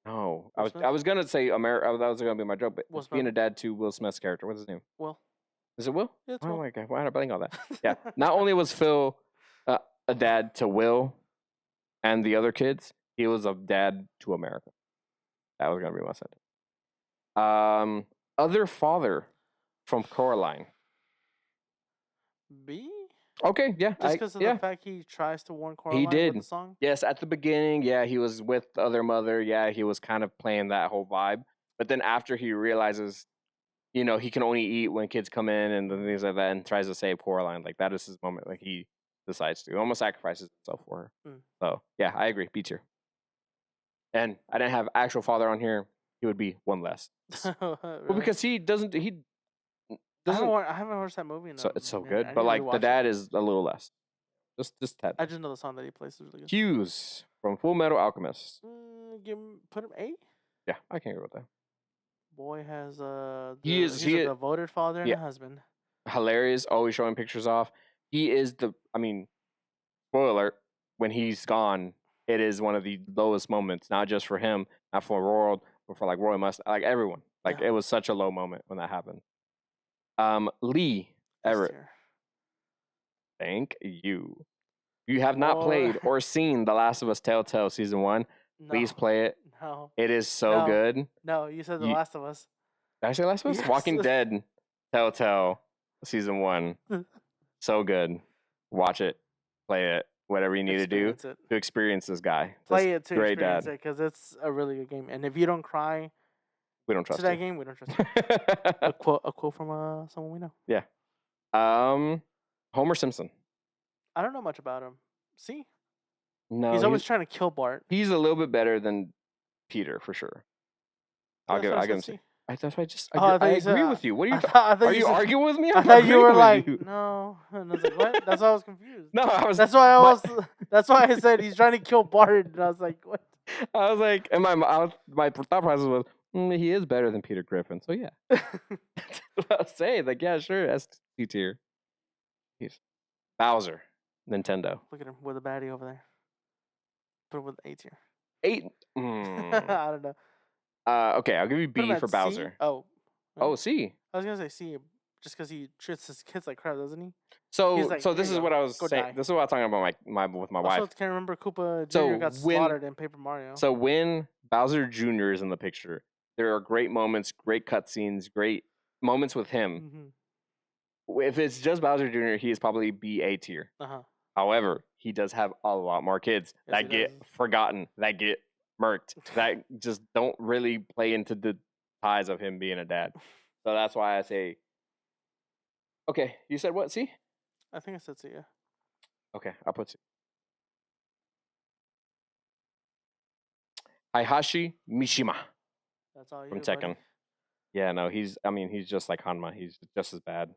no, Will I Smith? was gonna say America. That was gonna be my joke, but Will being Smith? a dad to Will Smith's character. What's his name? Will. Is it Will? Yeah, it's Oh Will. my god, why did I blank on that? Yeah. Not only was Phil a dad to Will and the other kids, he was a dad to America. That was gonna be my sentence. Other father from Coraline. B. Okay, yeah, Just because of the fact he tries to warn Coraline did. with the song. Yes, at the beginning, yeah, he was with the other mother. Yeah, he was kind of playing that whole vibe. But then after he realizes, he can only eat when kids come in and things like that, and tries to save Coraline, like that is his moment. Like he decides to almost sacrifices himself for her. So yeah, I agree. B tier. And I didn't have actual father on here. He would be one less. Well, because he doesn't. I haven't watched that movie. So it's so I good, need but to like the rewatch it. dad is a little less. Just tad. I just know the song that he plays is really good. Hughes from Full Metal Alchemist. Put him A. Yeah, I can't agree with that. Boy has he's a devoted father and a husband. Hilarious, always showing pictures off. He is spoiler alert, when he's gone, it is one of the lowest moments, not just for him, not for Royal, but for like Roy Must, like everyone. Like it was such a low moment when that happened. Lee Everett. Thank you. You have not played or seen The Last of Us Telltale Season 1. No. Please play it. No. It is so good. No, you said The Last of Us. Did I say Last of Us? Yes. Walking Dead Telltale Season 1. So good. Watch it. Play it. Whatever you need to do to experience this guy. Play it to experience dad. it because it's a really good game. And if you don't cry we don't trust to that you. game, we don't trust you. a quote from someone we know. Yeah. Homer Simpson. I don't know much about him. See? No. He's always trying to kill Bart. He's a little bit better than Peter for sure. I'll give him C. That's why I agree with you. What are you? Are you arguing with me? I thought you were like, no. And I was like, what? That's why I was confused. No, I was. That's why that's why I said he's trying to kill Bart, and I was like, what? I was like, and my thought process was, he is better than Peter Griffin. So yeah. That's what I was saying. Like, yeah, sure, that's C tier. He's Bowser, Nintendo. Look at him with a baddie over there. Put him with A tier. 8. I don't know. Okay, I'll give you B for Bowser. C? Oh. Oh, C. I was gonna say C, just because he treats his kids like crap, doesn't he? So, like, this is what I was saying. Die. This is what I was talking about with my wife. Also, can't remember Koopa Jr. got slaughtered in Paper Mario. So when Bowser Jr. is in the picture, there are great moments, great cutscenes, great moments with him. Mm-hmm. If it's just Bowser Jr., he is probably B A tier. However, he does have a lot more kids Yes, that he get does. forgotten, that get murked, that just don't really play into the ties of him being a dad. So that's why I say, okay, you said what? See? I think I said so, yeah. Okay, I'll put C. Heihachi Mishima That's all from you, buddy. Tekken. Yeah, no, he's just like Hanma. He's just as bad.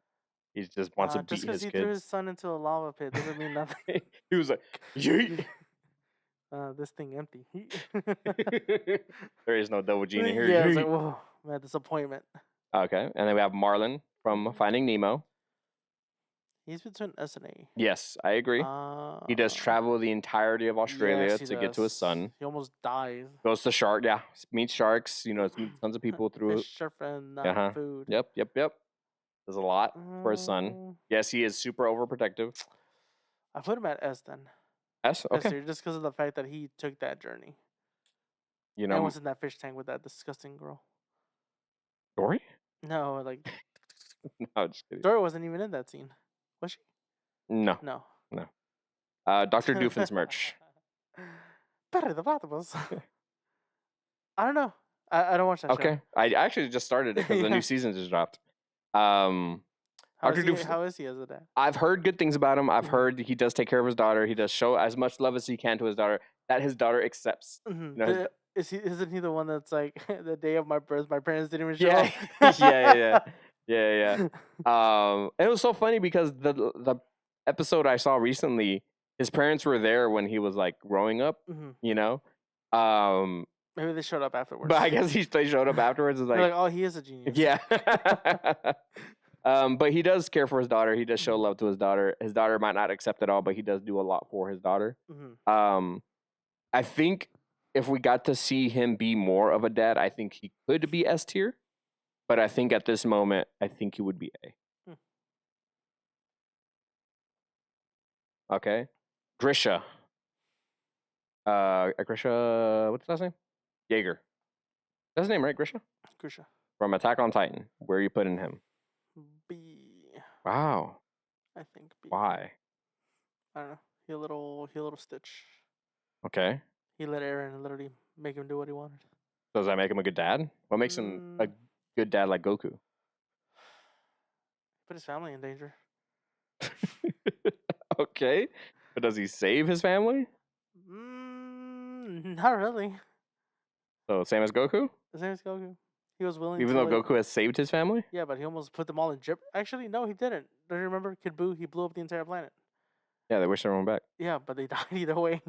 He just wants to Just beat because his he threw his kids. son into a lava pit doesn't mean nothing. He was like, yeet. This thing empty. There is no double genie here. Yeah, I was like, Yeet. whoa, man, disappointment. Okay, and then we have Marlin from Finding Nemo. He's between S and A. Yes, I agree. He does travel the entirety of Australia Yes, he to get to his does. son. He almost dies. Goes to shark, yeah, meets sharks. Meets tons of people through. Fish are friend, not Uh-huh. food. Yep. Does a lot for his son. Yes, he is super overprotective. I put him at S then. S, okay. S, just because of the fact that he took that journey. You And know, was in that fish tank with that disgusting girl. Dory? No, like No, just kidding. Dory wasn't even in that scene. Was she? No. No. Dr. Doofenshmirtz. Perry the platypus. I don't know. I don't watch that show. Okay, I actually just started it because the Yeah. new season just dropped. How Dr. is he as a dad? I've heard good things about him. I've Mhm. heard he does take care of his daughter. He does show as much love as he can to his daughter that his daughter accepts. Mhm. You know, Isn't he the one that's like the day of my birth, my parents didn't even show yeah, up? yeah. And it was so funny because the episode I saw recently, his parents were there when he was like growing up. Mhm. You know, um, Maybe they showed up afterwards. but I guess they showed up afterwards. It's They're like, like, oh, he is a genius. yeah. But he does care for his daughter. He does show Mhm. love to his daughter. His daughter might not accept it all, but he does do a lot for his daughter. Mhm. I think if we got to see him be more of a dad, I think he could be S tier. But I think at this moment, I think he would be A. Hmm. Okay. Grisha. Grisha, what's his last name? Jaeger. That's his name, right? Grisha? Grisha. From Attack on Titan. Where are you putting him? B. Wow. I think B. Why? I don't know. He a little Stitch. Okay. He let Eren literally make him do what he wanted. Does that make him a good dad? What makes him a good dad like Goku? Put his family in danger. Okay. But does he save his family? Not really. So same as Goku? The same as Goku. He was willing Even to though Goku has saved his family? Yeah, but he almost put them all in jeopardy. Actually, no, he didn't. Don't you remember Kid Buu? He blew up the entire planet. Yeah, they wish everyone back. Yeah, but they died either way.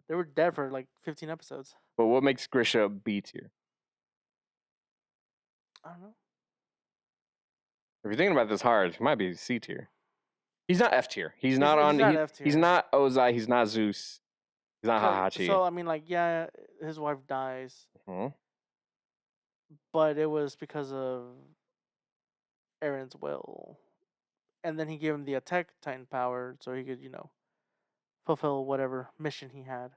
They were dead for like 15 episodes. But what makes Grisha B tier? I don't know. If you're thinking about this hard, he might be C tier. He's not F tier. He's not F tier. He's not Ozai. He's not Zeus. He's not Hahachi. So I mean, like, yeah, his wife dies, but it was because of Eren's will, and then he gave him the Attack Titan power so he could, fulfill whatever mission he had.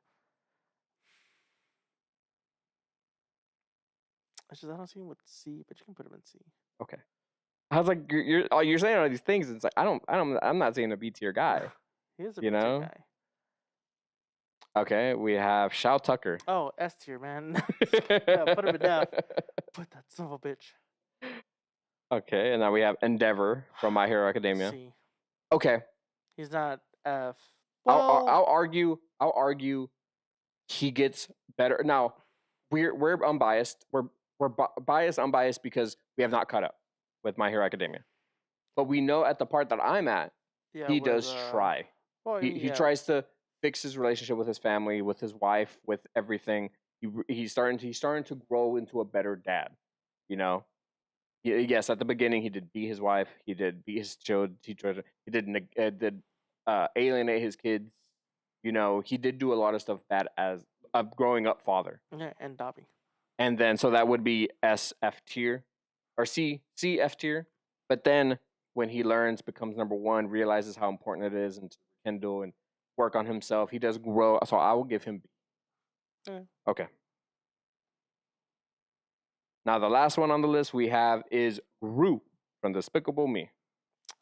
I don't see him with C, but you can put him in C. Okay. I was like, you're saying all these things. And it's like I'm not saying a B tier guy. He is a B tier guy. Okay, we have Shao Tucker. Oh, S tier, man. Yeah, put him in F. Put that son of a bitch. Okay, and now we have Endeavor from My Hero Academia. C. Okay. He's not F. Well, I'll argue he gets better. Now, we're unbiased. We're biased, unbiased because we have not caught up with My Hero Academia. But we know at the part that I'm at, he does try. Well, he tries to fix his relationship with his family, with his wife, with everything. He's starting to grow into a better dad. Yes, at the beginning he did beat his wife. He did beat his children. He did alienate his kids. He did do a lot of stuff bad as a growing up father. Yeah, and Dobby. And then so that would be S F tier, or C F tier. But then when he learns, becomes number one, realizes how important it is, and to rekindle and work on himself, he does grow. So I will give him B. Yeah. Okay. Now the last one on the list we have is Gru from Despicable Me.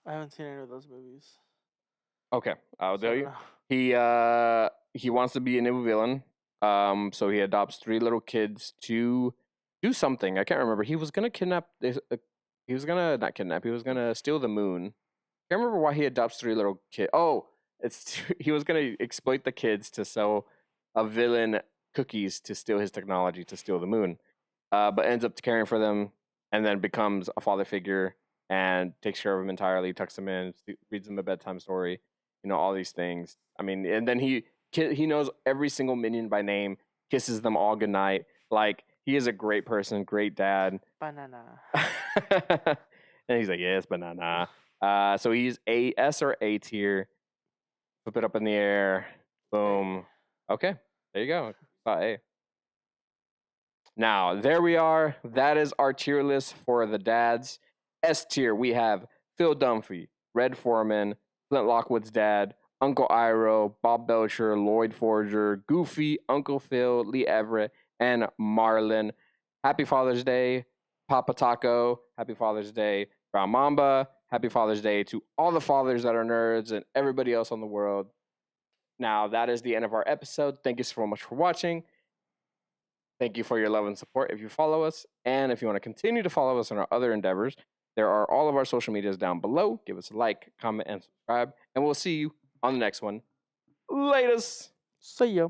I haven't seen any of those movies. Okay, I'll So tell I you. don't know. He wants to be a new villain. So he adopts 3 little kids to do something. I can't remember. He was gonna kidnap this. He was gonna not kidnap. He was gonna steal the moon. I can't remember why he adopts 3 little kids. Oh, he was gonna exploit the kids to sell a villain cookies to steal his technology to steal the moon. But ends up caring for them and then becomes a father figure and takes care of him entirely, tucks him in, reads him a bedtime story, all these things. I mean, and then he knows every single minion by name, kisses them all goodnight. Like, he is a great person, great dad. Banana. And he's like, yes, banana. So he's a S or A tier. Flip it up in the air. Boom. Okay, there you go. A. Now, there we are. That is our tier list for the dads. S tier, we have Phil Dunphy, Red Foreman, Flint Lockwood's dad, Uncle Iroh, Bob Belcher, Lloyd Forger, Goofy, Uncle Phil, Lee Everett, and Marlin. Happy Father's Day, Papa Taco. Happy Father's Day, Brown Mamba. Happy Father's Day to all the fathers that are nerds and everybody else on the world. Now, that is the end of our episode. Thank you so much for watching. Thank you for your love and support if you follow us. And if you want to continue to follow us in our other endeavors, there are all of our social medias down below. Give us a like, comment, and subscribe. And we'll see you on the next one. Latest. See ya.